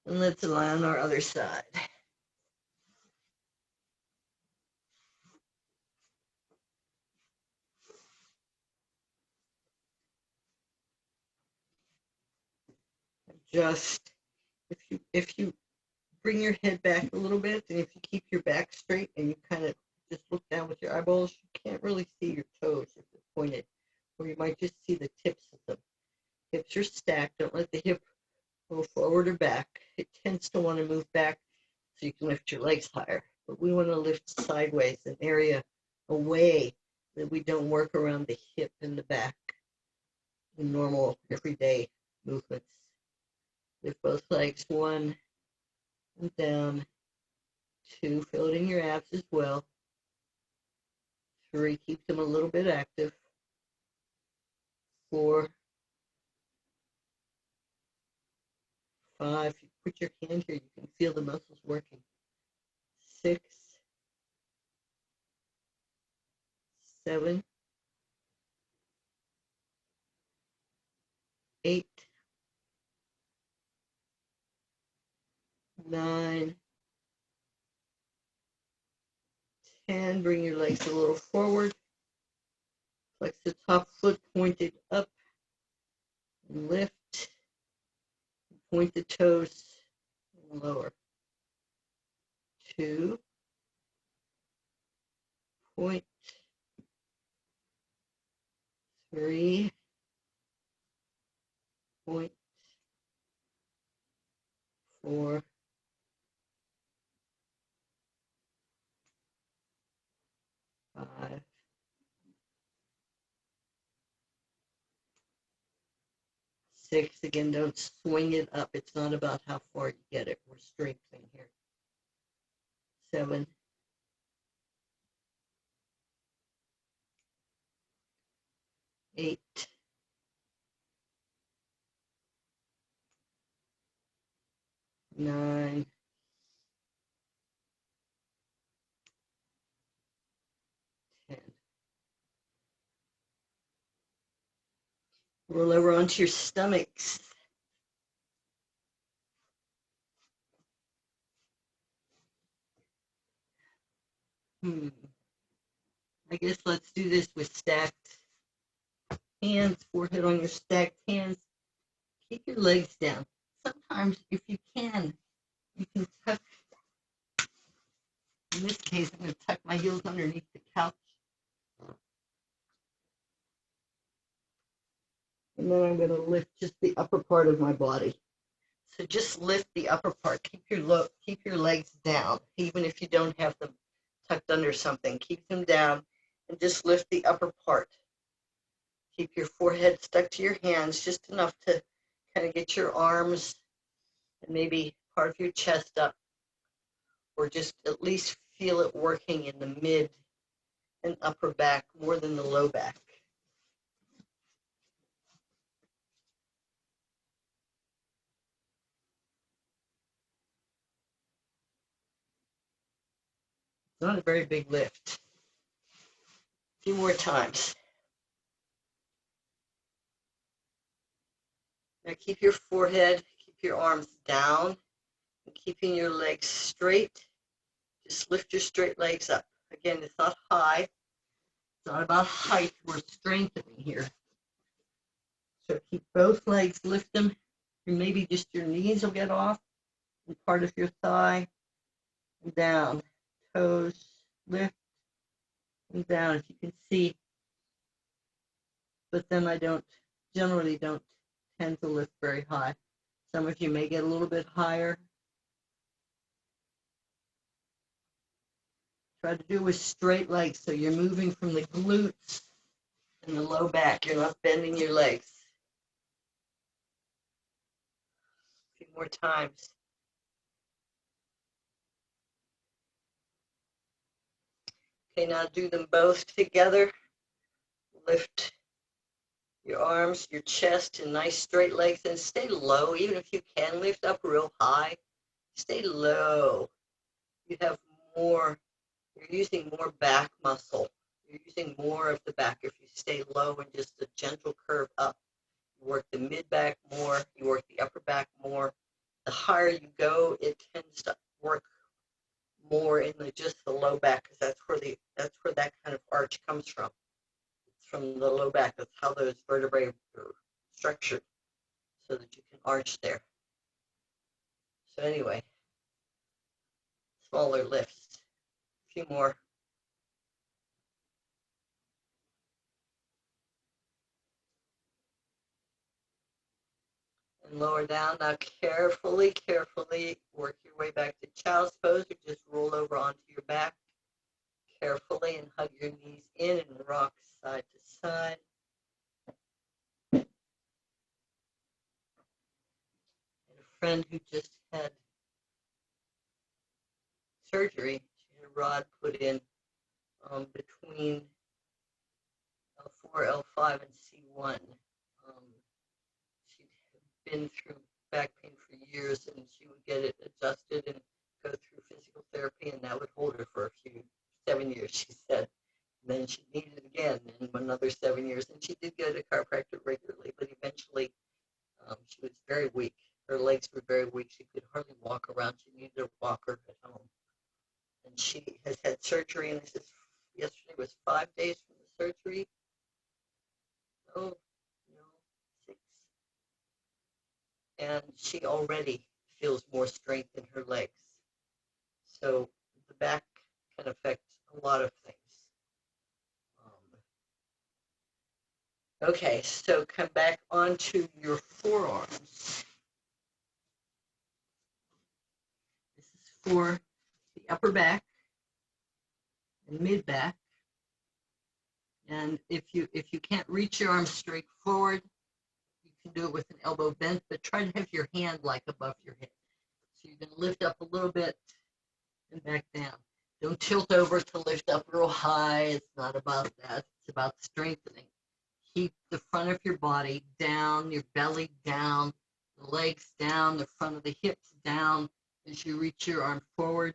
S1: And let's lie on our other side. Just if you bring your head back a little bit, and if you keep your back straight and you kind of just look down with your eyeballs, you can't really see your toes if they're pointed, or you might just see the tips of them. Hips are stacked. Don't let the hip go forward or back. It tends to want to move back so you can lift your legs higher. But we want to lift sideways, an area away that we don't work around the hip and the back in normal everyday movements. Lift both legs, 1, and down. 2, fill it in your abs as well. 3, keep them a little bit active. 4, 5, you put your hand here, you can feel the muscles working. 6, 7, 8, 9, 10. Bring your legs a little forward. Flex the top foot pointed up. And lift. Point the toes and lower. 2. Point. 3. Point. 4. 5. 6. Again, don't swing it up. It's not about how far you get it. We're strengthening here. 7. 8. 9. 10. Roll over onto your stomachs. I guess let's do this with stacked hands, forehead on your stacked hands. Keep your legs down. Sometimes, if you can tuck. In this case, I'm going to tuck my heels underneath the couch. And then I'm going to lift just the upper part of my body. So just lift the upper part. Keep your legs down, even if you don't have them tucked under something. Keep them down and just lift the upper part. Keep your forehead stuck to your hands, just enough to kind of get your arms and maybe part of your chest up, or just at least feel it working in the mid and upper back more than the low back. Not a very big lift. A few more times. Now keep your forehead, keep your arms down and keeping your legs straight. Just lift your straight legs up. Again, it's not high. It's not about height. We're strengthening here. So keep both legs, lift them. And maybe just your knees will get off and part of your thigh. And down. Toes, lift, and down, if you can see. But then I generally don't tend to lift very high. Some of you may get a little bit higher. Try to do it with straight legs, so you're moving from the glutes and the low back. You're not bending your legs. A few more times. Okay, now do them both together. Lift your arms, your chest, and nice straight legs, and stay low. Even if you can lift up real high, stay low. You have more, you're using more back muscle. You're using more of the back if you stay low and just a gentle curve up. You work the mid back more, you work the upper back more. The higher you go, it tends to work more in just the low back, because that's where that kind of arch comes from. It's from the low back. That's how those vertebrae are structured, so that you can arch there. So anyway, smaller lifts. A few more. And lower down. Now carefully work your way back to child's pose, or just roll over onto your back carefully and hug your knees in and rock side to side. And a friend who just had surgery, she had a rod put in between L4, L5, and C1. She'd been through back pain for years, and she would get it adjusted and go through physical therapy, and that would hold her for 7 years, she said. And then she needed it again in another 7 years, and she did go to chiropractor regularly, but eventually she was very weak. Her legs were very weak. She could hardly walk around. She needed a walker at home. And she has had surgery, and this is, yesterday was 5 days from the surgery. Oh, no, 6. And she already feels more strength in her legs. So the back can affect a lot of things. Okay, so come back onto your forearms. This is for the upper back and mid back. And if you can't reach your arms straight forward, you can do it with an elbow bent, but try to have your hand like above your head. So you're going to lift up a little bit and back down. Don't tilt over to lift up real high. It's not about that. It's about strengthening. Keep the front of your body down, your belly down, the legs down, the front of the hips down as you reach your arm forward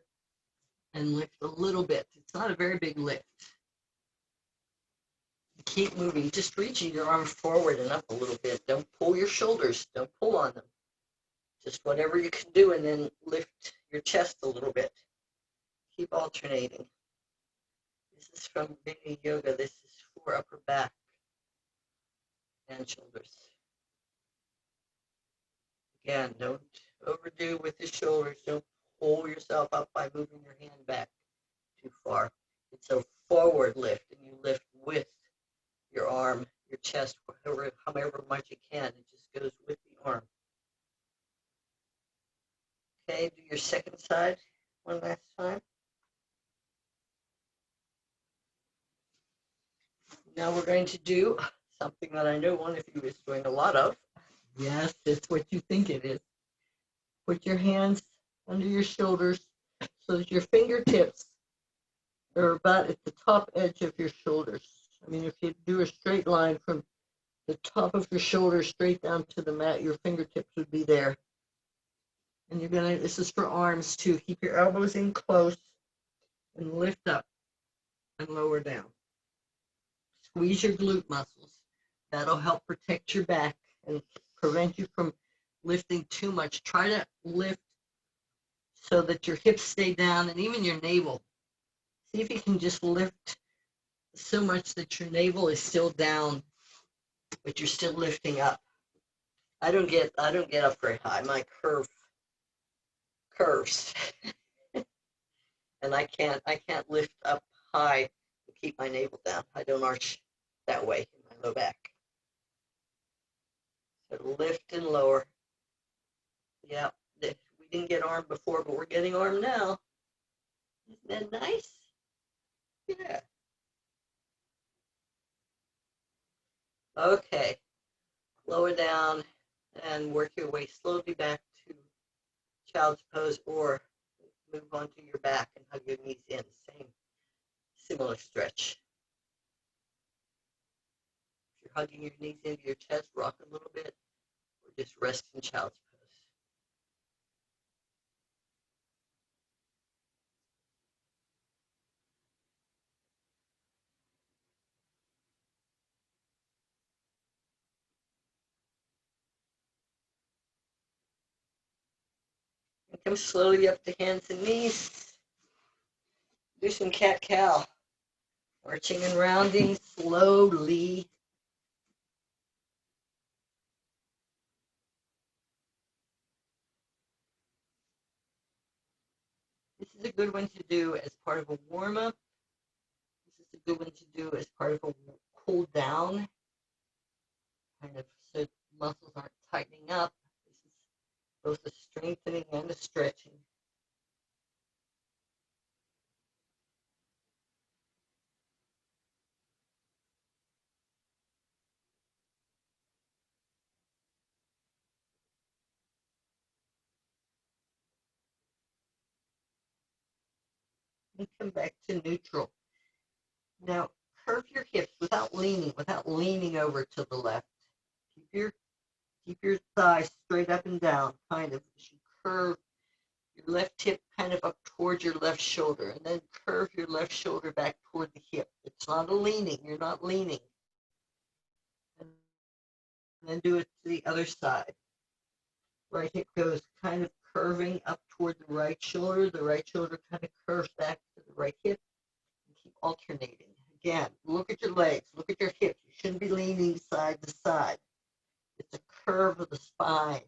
S1: and lift a little bit. It's not a very big lift. Keep moving, just reaching your arm forward and up a little bit. Don't pull your shoulders, don't pull on them. Just whatever you can do, and then lift your chest a little bit. Keep alternating. This is from Hatha Yoga. This is for upper back and shoulders. Again, don't overdo with the shoulders. Don't pull yourself up by moving your hand back too far. It's a forward lift, and you lift with your arm, your chest, however much you can. It just goes with the arm. Okay, do your second side one last time. Now we're going to do something that I know one of you is doing a lot of. Yes, it's what you think it is. Put your hands under your shoulders so that your fingertips are about at the top edge of your shoulders. I mean, if you do a straight line from the top of your shoulders straight down to the mat, your fingertips would be there. And you're gonna, this is for arms too. Keep your elbows in close and lift up and lower down. Squeeze your glute muscles. That'll help protect your back and prevent you from lifting too much. Try to lift so that your hips stay down and even your navel. See if you can just lift so much that your navel is still down, but you're still lifting up. I don't get up very high. My curves. And I can't lift up high to keep my navel down. I don't arch that way in my low back. So lift and lower. Yeah, we didn't get arm before, but we're getting arm now. Isn't that nice? Yeah. Okay. Lower down and work your way slowly back to child's pose, or move onto your back and hug your knees in. Similar stretch. If you're hugging your knees into your chest, rock a little bit, or just rest in child's pose. And come slowly up to hands and knees. Do some cat-cow. Arching and rounding slowly. This is a good one to do as part of a warm-up. This is a good one to do as part of a cool down, kind of so muscles aren't tightening up. This is both a strengthening and a stretching. And come back to neutral. Now, curve your hips without leaning over to the left. Keep your thighs straight up and down, kind of. As you curve your left hip kind of up towards your left shoulder, and then curve your left shoulder back toward the hip. It's not a leaning. You're not leaning. And then do it to the other side. Right hip goes kind of curving up toward the right shoulder. The right shoulder kind of curves back to the right hip. And keep alternating. Again, look at your legs. Look at your hips. You shouldn't be leaning side to side. It's a curve of the spine.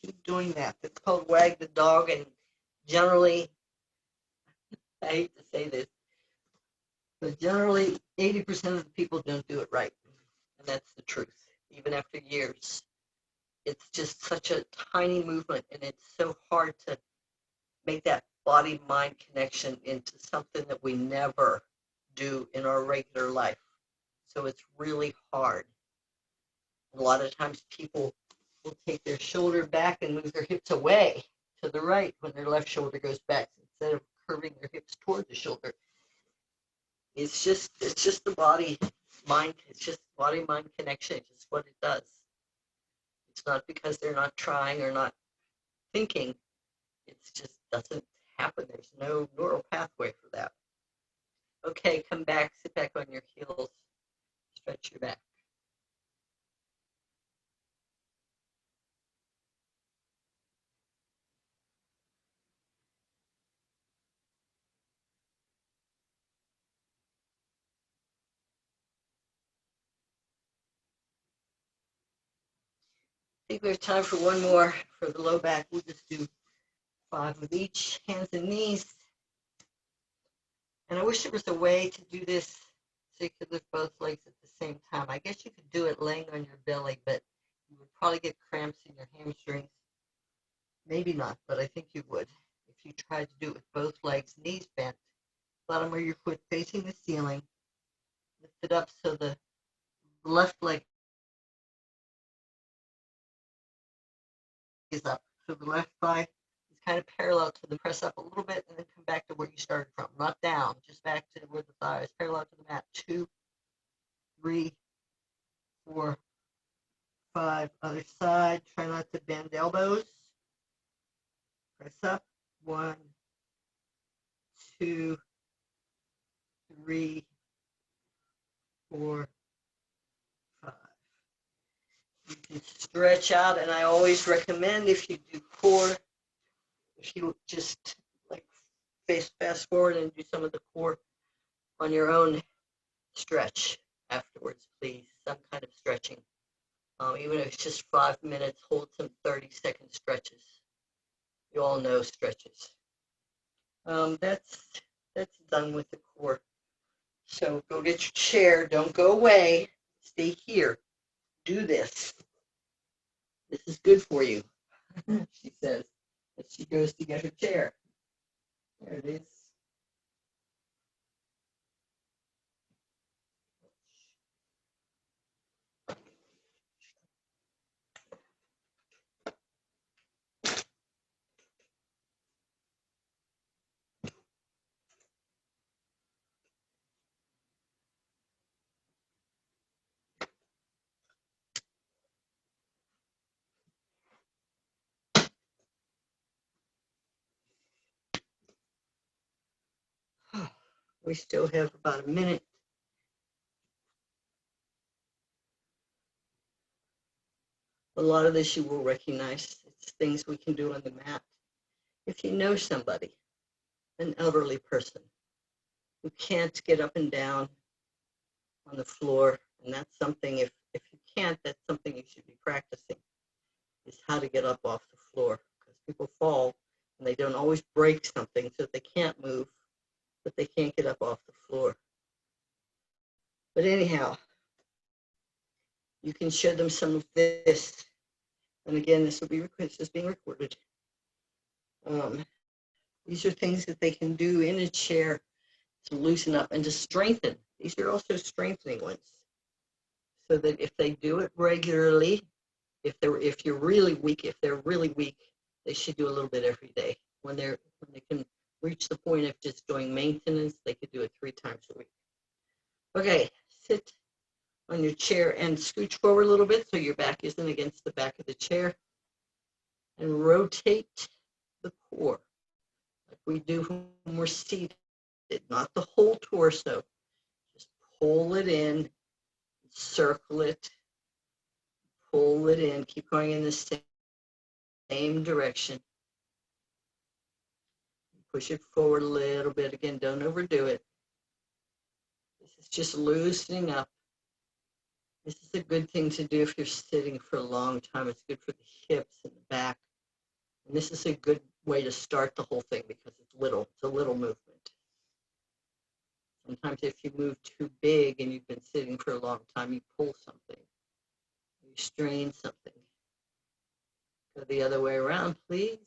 S1: Keep doing that. It's called Wag the Dog, and generally, I hate to say this, but generally 80% of the people don't do it right. And that's the truth, even after years. It's just such a tiny movement, and it's so hard to make that body-mind connection into something that we never do in our regular life. So it's really hard. A lot of times people will take their shoulder back and move their hips away to the right when their left shoulder goes back instead of curving their hips toward the shoulder. It's just the body-mind, it's just body-mind connection. It's just what it does. It's not because they're not trying or not thinking. It just doesn't happen. There's no neural pathway for that. Okay, come back, sit back on your heels, stretch your back. I think we have time for one more for the low back. We'll just do 5 of each, hands and knees. And I wish there was a way to do this so you could lift both legs at the same time. I guess you could do it laying on your belly, but you would probably get cramps in your hamstrings. Maybe not, but I think you would if you tried to do it with both legs, knees bent, bottom of your foot facing the ceiling. Lift it up so the left leg is up. So the left thigh is kind of parallel to the press up a little bit, and then come back to where you started from. Not down, just back to where the thigh is parallel to the mat. 2, 3, 4, 5. Other side. Try not to bend elbows. Press up. 1, 2, 3, 4, can stretch out, and I always recommend if you do core, if you just like fast forward and do some of the core on your own, stretch afterwards, please. Some kind of stretching. Even if it's just 5 minutes, hold some 30-second stretches. You all know stretches. That's done with the core. So go get your chair. Don't go away. Stay here. Do this. This is good for you, she says, as she goes to get her chair. There it is. We still have about a minute. A lot of this you will recognize. It's things we can do on the mat. If you know somebody, an elderly person, who can't get up and down on the floor, and that's something, if you can't, that's something you should be practicing, is how to get up off the floor. Because people fall, and they don't always break something, so they can't move, but they can't get up off the floor. But anyhow, you can show them some of this. And again, this is being recorded. These are things that they can do in a chair to loosen up and to strengthen. These are also strengthening ones. So that if they do it regularly, if you're really weak, they should do a little bit every day. When they can reach the point of just doing maintenance, they could do it 3 times a week. Okay, sit on your chair and scooch forward a little bit so your back isn't against the back of the chair. And rotate the core like we do when we're seated, not the whole torso. Just pull it in, circle it, pull it in, keep going in the same direction. Push it forward a little bit. Again, don't overdo it. This is just loosening up. This is a good thing to do if you're sitting for a long time. It's good for the hips and the back. And this is a good way to start the whole thing because it's a little movement. Sometimes if you move too big and you've been sitting for a long time, you pull something, you strain something. Go the other way around, please.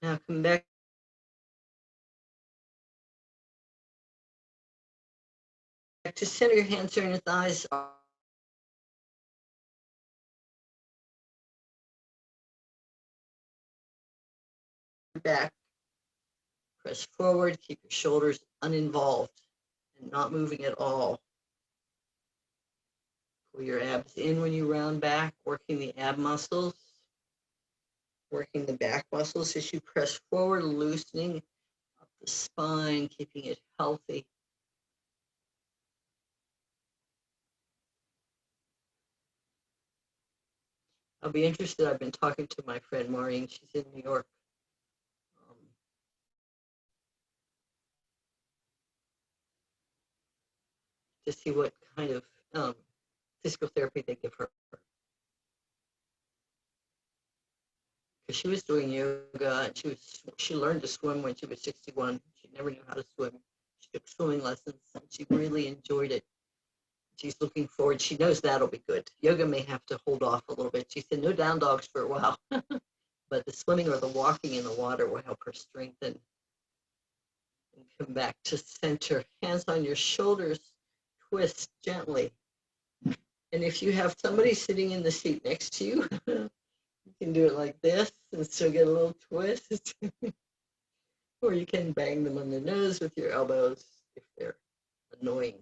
S1: Now come back to center. Your hands are in your thighs. Back. Press forward. Keep your shoulders uninvolved and not moving at all. Pull your abs in when you round back, working the ab muscles, working the back muscles as you press forward, loosening up the spine, keeping it healthy. I'll be interested. I've been talking to my friend Maureen. She's in New York. To see what kind of physical therapy they give her. Because she was doing yoga and she learned to swim when she was 61. She never knew how to swim. She took swimming lessons and she really enjoyed it. She's looking forward. She knows that'll be good. Yoga may have to hold off a little bit. She said no down dogs for a while. But the swimming or the walking in the water will help her strengthen. And come back to center. Hands on your shoulders. Twist gently. And if you have somebody sitting in the seat next to you, you can do it like this and still get a little twist. Or you can bang them on the nose with your elbows if they're annoying.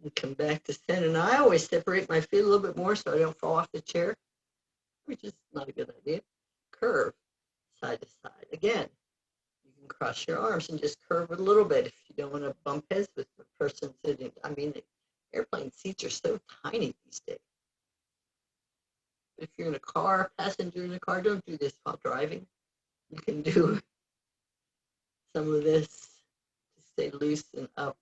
S1: And come back to center. And I always separate my feet a little bit more so I don't fall off the chair, which is not a good idea. Curve side to side. Again, you can cross your arms and just curve it a little bit if you don't want to bump heads with the person sitting. I mean, the airplane seats are so tiny these days. If you're in a car, passenger in a car, don't do this while driving. You can do some of this to stay loose and up.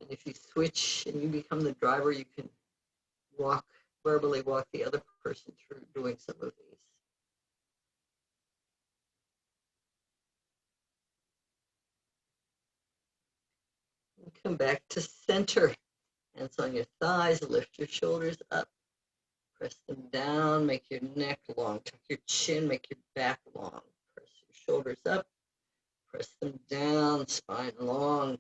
S1: And if you switch and you become the driver, you can verbally walk the other person through doing some of these. And come back to center. Hands on your thighs, lift your shoulders up. Press them down, make your neck long. Tuck your chin, make your back long. Press your shoulders up. Press them down, spine long.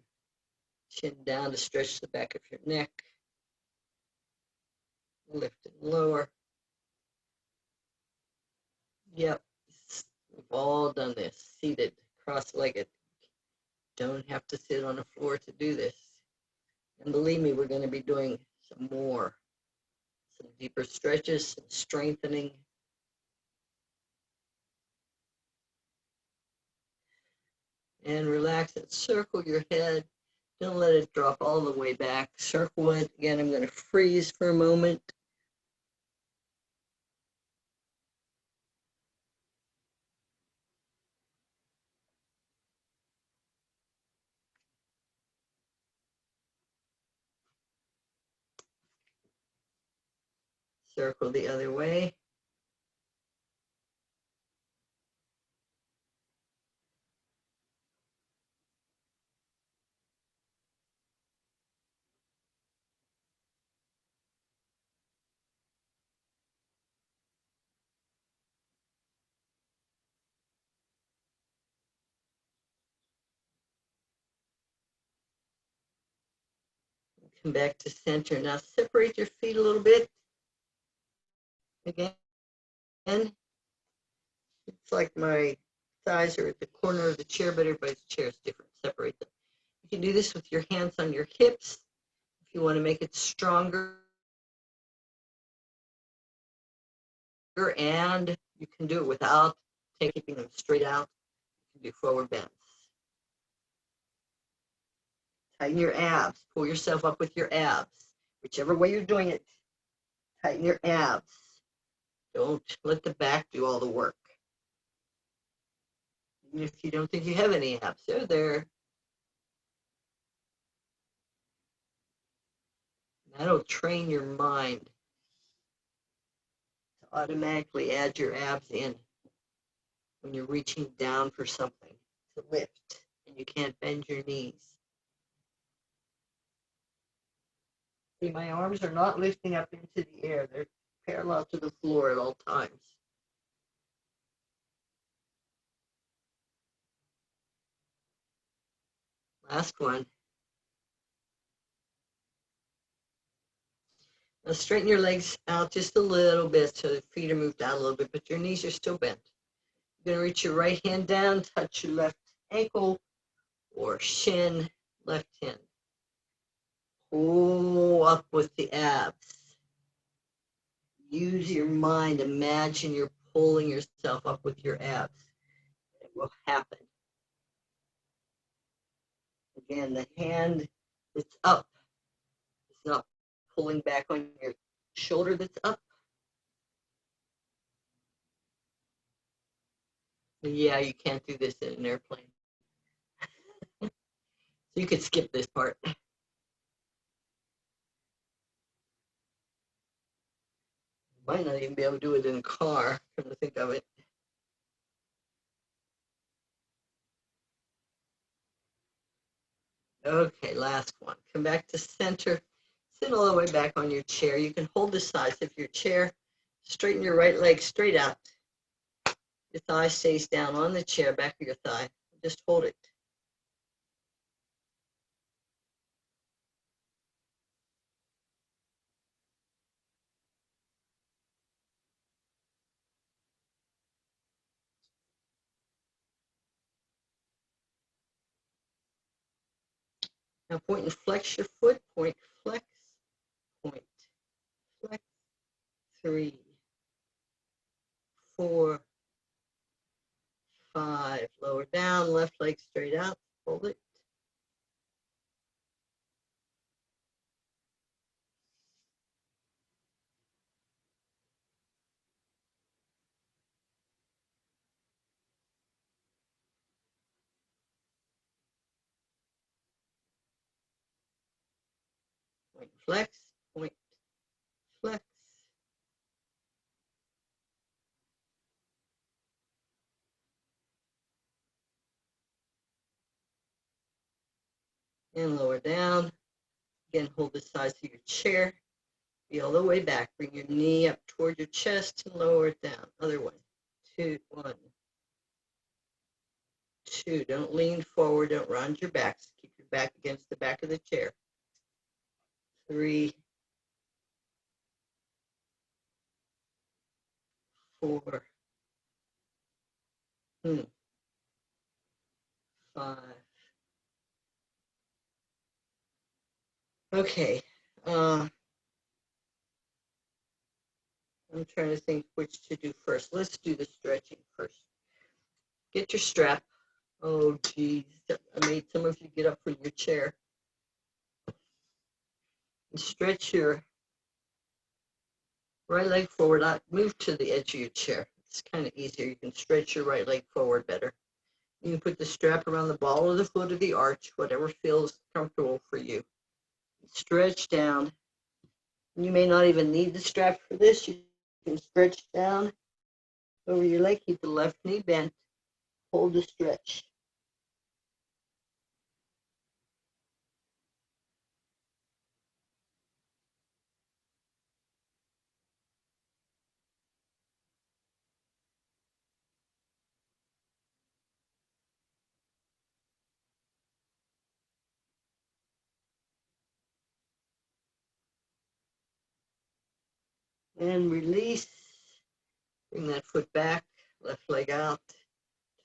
S1: Chin down to stretch the back of your neck. Lift and lower. Yep, we've all done this. Seated, cross-legged. Don't have to sit on the floor to do this. And believe me, we're going to be doing some more. Some deeper stretches, some strengthening. And relax and circle your head. Don't let it drop all the way back. Circle it. Again, I'm going to freeze for a moment. Circle the other way. Come back to center. Now separate your feet a little bit. Again, it's like my thighs are at the corner of the chair, but everybody's chair is different. Separate them. You can do this with your hands on your hips if you want to make it stronger. And you can do it without taking them straight out. You can do forward bends. Tighten your abs. Pull yourself up with your abs. Whichever way you're doing it, tighten your abs. Don't let the back do all the work. Even if you don't think you have any abs, they're there. That'll train your mind to automatically add your abs in when you're reaching down for something to lift and you can't bend your knees. See, my arms are not lifting up into the air. They're parallel to the floor at all times. Last one. Now straighten your legs out just a little bit so the feet are moved out a little bit, but your knees are still bent. You're going to reach your right hand down, touch your left ankle or shin, left hand. Pull up with the abs. Use your mind. Imagine you're pulling yourself up with your abs. It will happen. Again, the hand that's up is not pulling back on your shoulder that's up. Yeah, you can't do this in an airplane. So you could skip this part. Might not even be able to do it in a car, come to think of it. Okay, last one. Come back to center. Sit all the way back on your chair. You can hold the sides of your chair. Straighten your right leg straight out. Your thigh stays down on the chair, back of your thigh. Just hold it. Now point and flex your foot. Point, flex, point, flex. 3, 4, 5. Lower down, left leg straight out. Hold it. Point, flex, point, flex. And lower down. Again, hold the sides of your chair. Be all the way back. Bring your knee up toward your chest and lower it down. Other one. 2, 1, 2. Don't lean forward. Don't round your back. Keep your back against the back of the chair. 3, 4, 5. Okay. I'm trying to think which to do first. Let's do the stretching first. Get your strap. Oh, geez. I made some of you get up from your chair. And stretch your right leg forward. Move to the edge of your chair. It's kind of easier. You can stretch your right leg forward better. You can put the strap around the ball of the foot or the arch, whatever feels comfortable for you. Stretch down. You may not even need the strap for this. You can stretch down over your leg. Keep the left knee bent. Hold the stretch. And release. Bring that foot back, left leg out,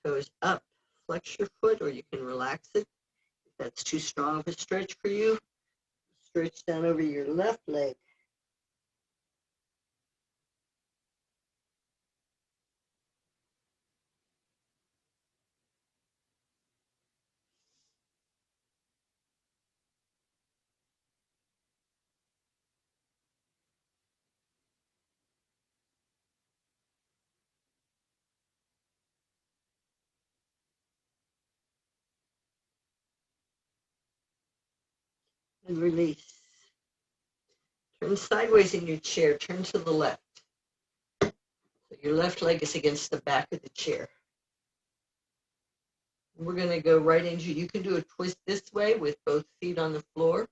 S1: toes up. Flex your foot, or you can relax it. If that's too strong of a stretch for you, stretch down over your left leg. And release. Turn sideways in your chair. Turn to the left. So your left leg is against the back of the chair. We're going to go right into, you can do a twist this way with both feet on the floor.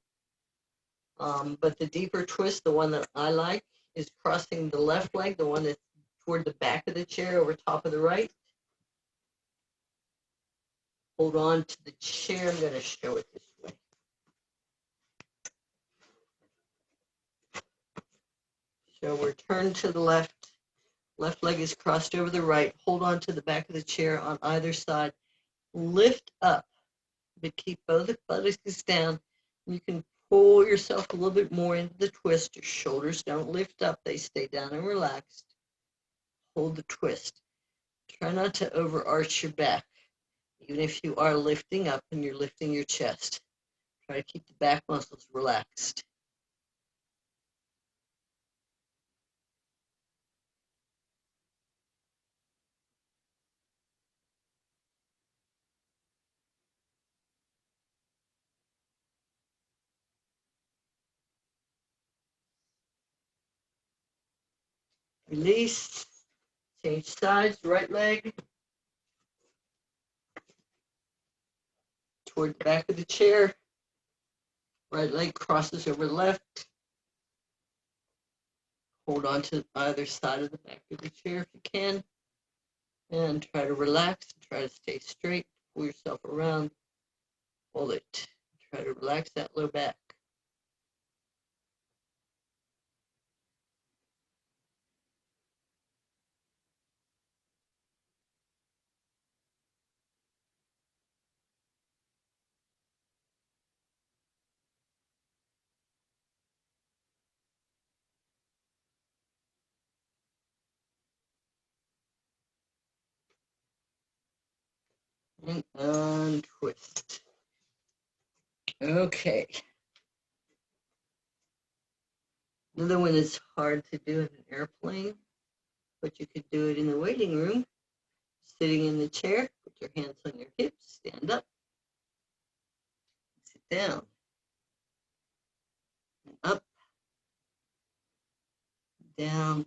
S1: But the deeper twist, the one that I like, is crossing the left leg, the one that's toward the back of the chair over top of the right. Hold on to the chair. I'm going to show it this way. So we're turned to the left. Left leg is crossed over the right. Hold on to the back of the chair on either side. Lift up, but keep both buttocks down. You can pull yourself a little bit more into the twist. Your shoulders don't lift up. They stay down and relaxed. Hold the twist. Try not to overarch your back, even if you are lifting up and you're lifting your chest. Try to keep the back muscles relaxed. Release. Change sides. Right leg toward the back of the chair. Right leg crosses over left. Hold on to either side of the back of the chair if you can. And try to relax. Try to stay straight. Pull yourself around. Hold it. Try to relax that low back. And untwist. Okay. Another one is hard to do in an airplane, but you could do it in the waiting room. Sitting in the chair, put your hands on your hips, stand up, sit down, and up, down,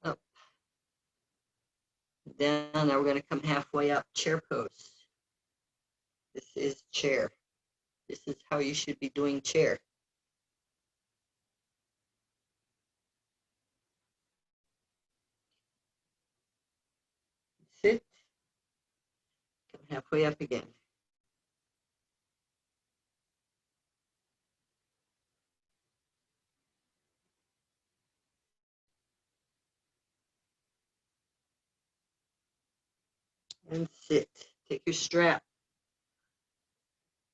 S1: up, down. Now we're going to come halfway up, chair pose. This is chair. This is how you should be doing chair. Sit, come halfway up again. And sit. Take your strap.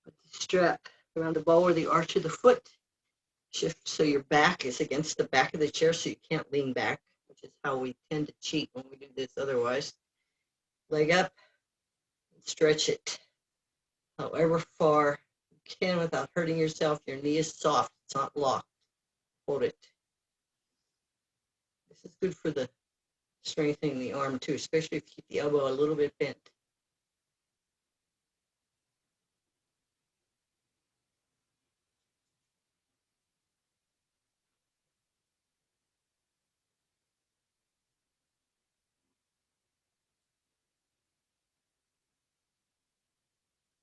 S1: Put the strap around the ball or the arch of the foot. Shift so your back is against the back of the chair so you can't lean back, which is how we tend to cheat when we do this otherwise. Leg up, and stretch it however far you can without hurting yourself. Your knee is soft, it's not locked. Hold it. This is good for the strengthening the arm too, especially if you keep the elbow a little bit bent.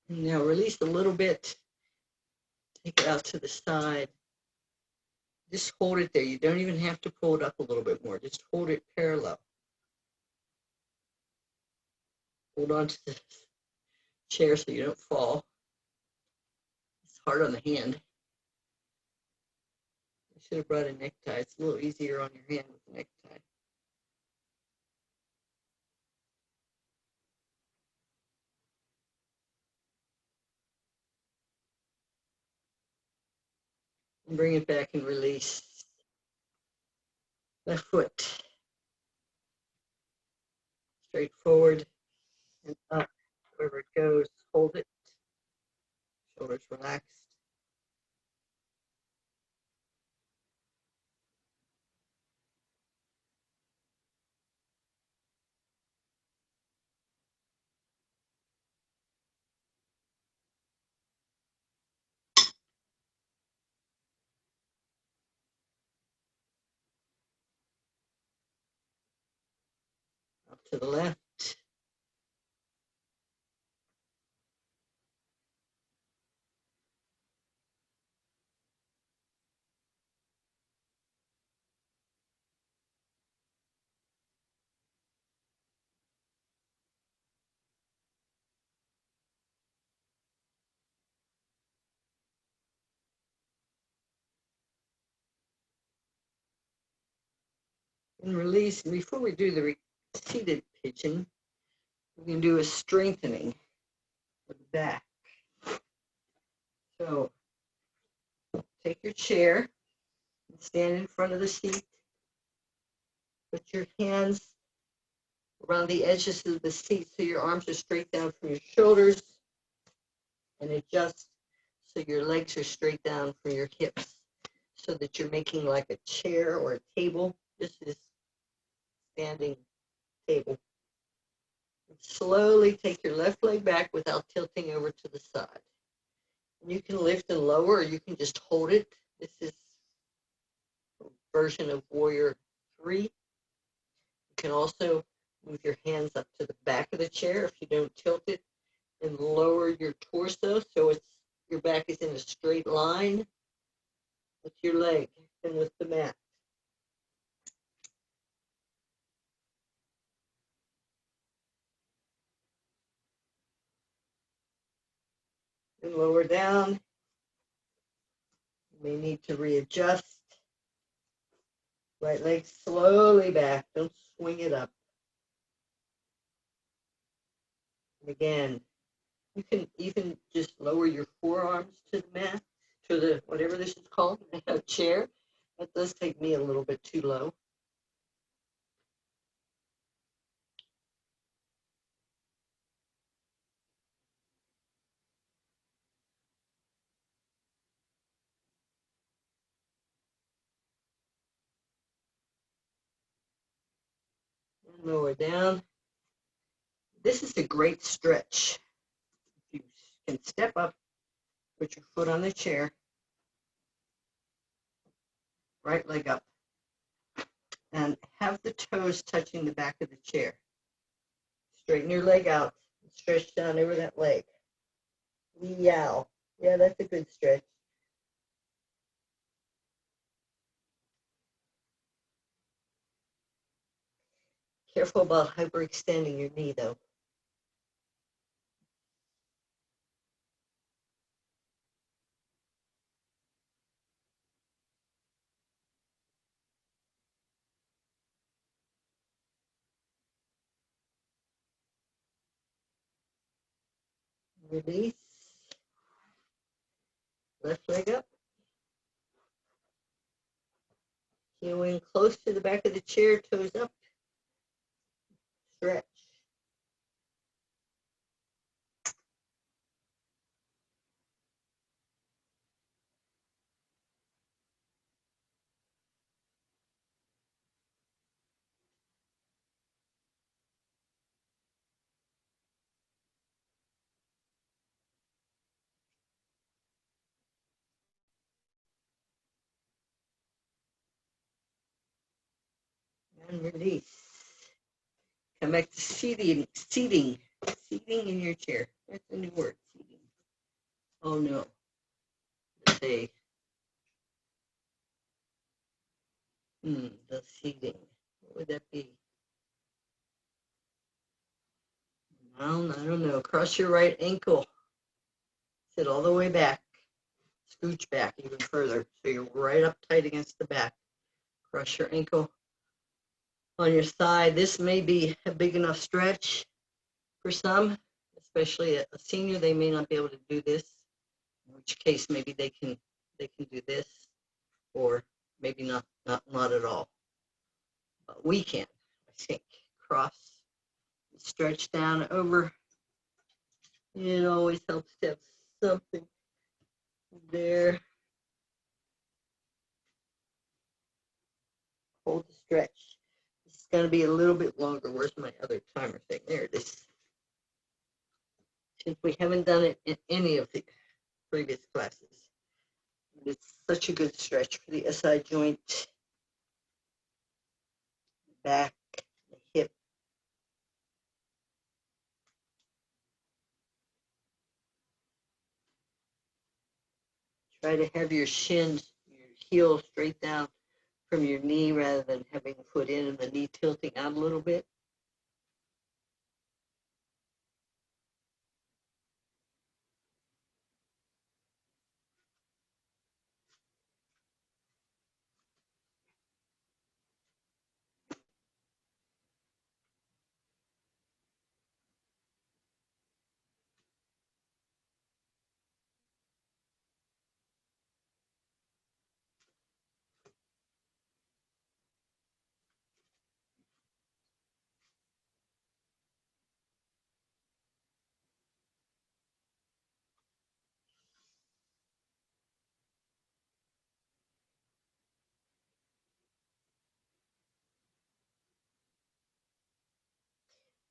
S1: Now release a little bit. Take it out to the side. Just hold it there. You don't even have to pull it up a little bit more. Just hold it parallel. Hold on to the chair so you don't fall. It's hard on the hand. I should have brought a necktie. It's a little easier on your hand with a necktie. And bring it back and release. Left foot. Straight forward and up. Wherever it goes, hold it. Shoulders relaxed. Up to the left. And release. And before we do the seated pigeon, we're going to do a strengthening of the back. So take your chair and stand in front of the seat. Put your hands around the edges of the seat so your arms are straight down from your shoulders, and adjust so your legs are straight down from your hips so that you're making like a chair or a table. This is standing table. And slowly take your left leg back without tilting over to the side. And you can lift and lower, or you can just hold it. This is a version of Warrior 3. You can also move your hands up to the back of the chair if you don't tilt it, and lower your torso so it's Your back is in a straight line with your leg and with the mat. And lower down. You may need to readjust. Right leg slowly back. Don't swing it up. And again, you can even just lower your forearms to the mat, to the, whatever this is called, a chair. That does take me a little bit too low. And lower down. This is a great stretch. You can step up, put your foot on the chair, right leg up, and have the toes touching the back of the chair. Straighten your leg out and stretch down over that leg. Yow. Yeah, that's a good stretch. Careful about hyperextending your knee, though. Release. Left leg up. Heel in close to the back of the chair, toes up. Stretch. And release. Come back to seating in your chair. That's a new word, seating. Oh no. Let's say, the seating. What would that be? No, I don't know. Cross your right ankle. Sit all the way back. Scooch back even further. So you're right up tight against the back. Cross your ankle on your side. This may be a big enough stretch for some, especially a senior. They may not be able to do this, in which case maybe they can do this, or maybe not at all. But we can, I think. Cross, stretch down over. It always helps to have something there. Hold the stretch. This is going to be a little bit longer. Where's my other timer thing? There it is. Since we haven't done it in any of the previous classes. It's such a good stretch for the SI joint, back, the hip. Try to have your shins, your heel straight down from your knee rather than having the foot in and the knee tilting out a little bit.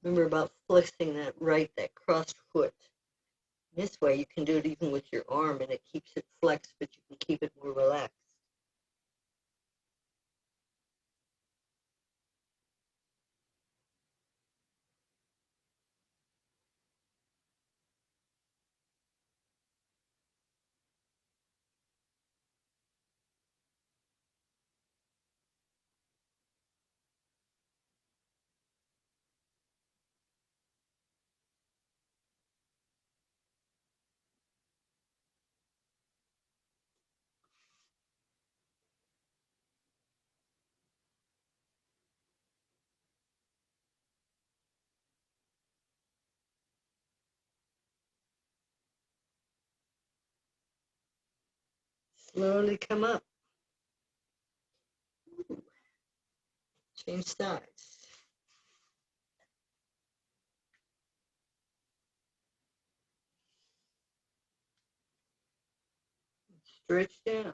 S1: Remember about flexing that crossed foot. This way you can do it even with your arm and it keeps it flexed, but you can keep it more relaxed. Slowly come up. Ooh. Change sides. Stretch down.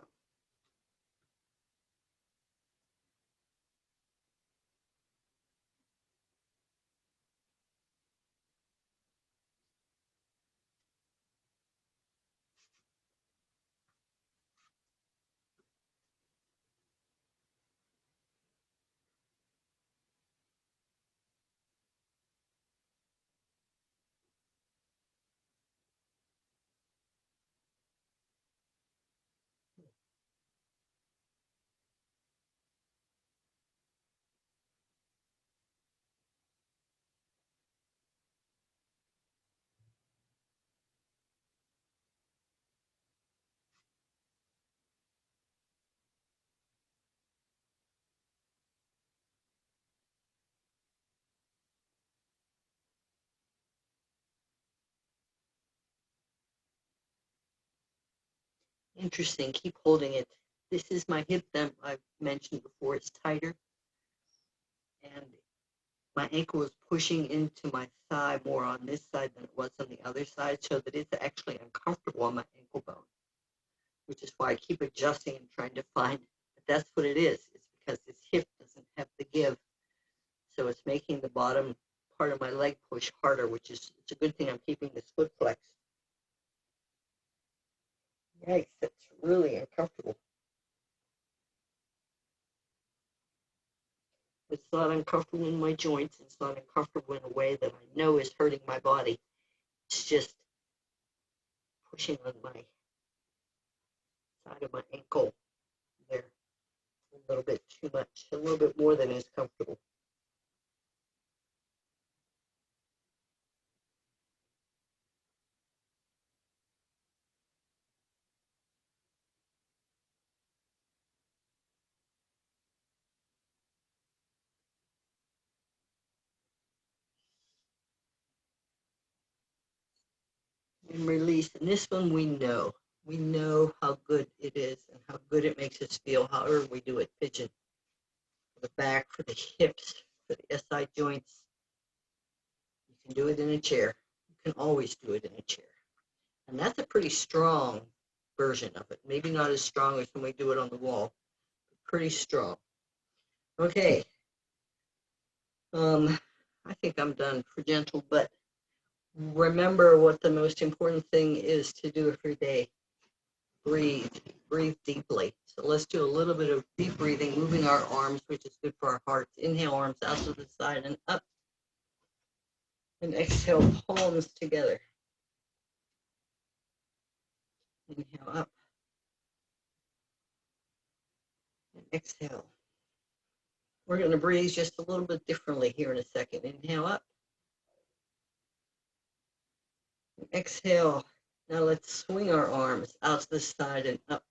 S1: Interesting. Keep holding it. This is my hip that I've mentioned before. It's tighter. And my ankle is pushing into my thigh more on this side than it was on the other side, so that it's actually uncomfortable on my ankle bone, which is why I keep adjusting and trying to find. But that's what it is. It's because this hip doesn't have the give. So it's making the bottom part of my leg push harder, which is, it's a good thing I'm keeping this foot flexed. Yikes, that's really uncomfortable. It's not uncomfortable in my joints. It's not uncomfortable in a way that I know is hurting my body. It's just pushing on my side of my ankle there a little bit too much, a little bit more than is comfortable. And release. And this one we know. We know how good it is and how good it makes us feel, however we do it. Pigeon. For the back, for the hips, for the SI joints. You can do it in a chair. You can always do it in a chair. And that's a pretty strong version of it. Maybe not as strong as when we do it on the wall, but pretty strong. Okay. I think I'm done for gentle, but remember what the most important thing is to do every day. Breathe. Breathe deeply. So let's do a little bit of deep breathing, moving our arms, which is good for our hearts. Inhale, arms out to the side and up. And exhale, palms together. Inhale up. And exhale. We're going to breathe just a little bit differently here in a second. Inhale up. And exhale. Now let's swing our arms out to the side and up.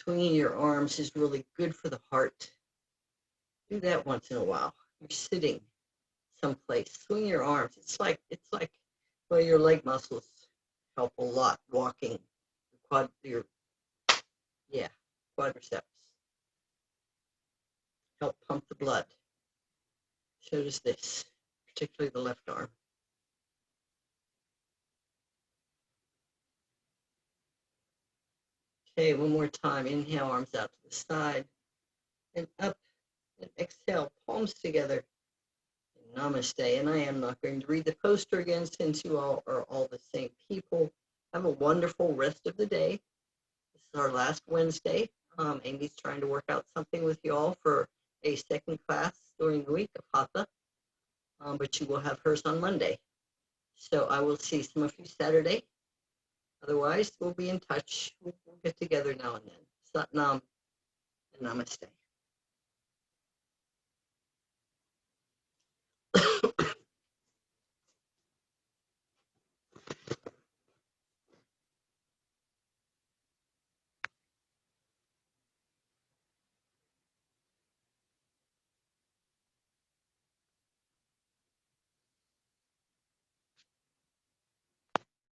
S1: Swinging your arms is really good for the heart. Do that once in a while. You're sitting someplace. Swing your arms. It's like, well, your leg muscles help a lot walking. Your quadriceps. Help pump the blood. So does this, particularly the left arm. Okay, one more time. Inhale, arms out to the side and up. And exhale, palms together. And namaste. And I am not going to read the poster again since you all are all the same people. Have a wonderful rest of the day. This is our last Wednesday. Amy's trying to work out something with you all for a second class during the week of Hatha, but you will have hers on Monday. So I will see some of you Saturday. Otherwise, we'll be in touch. We'll get together now and then. Sat Nam and Namaste.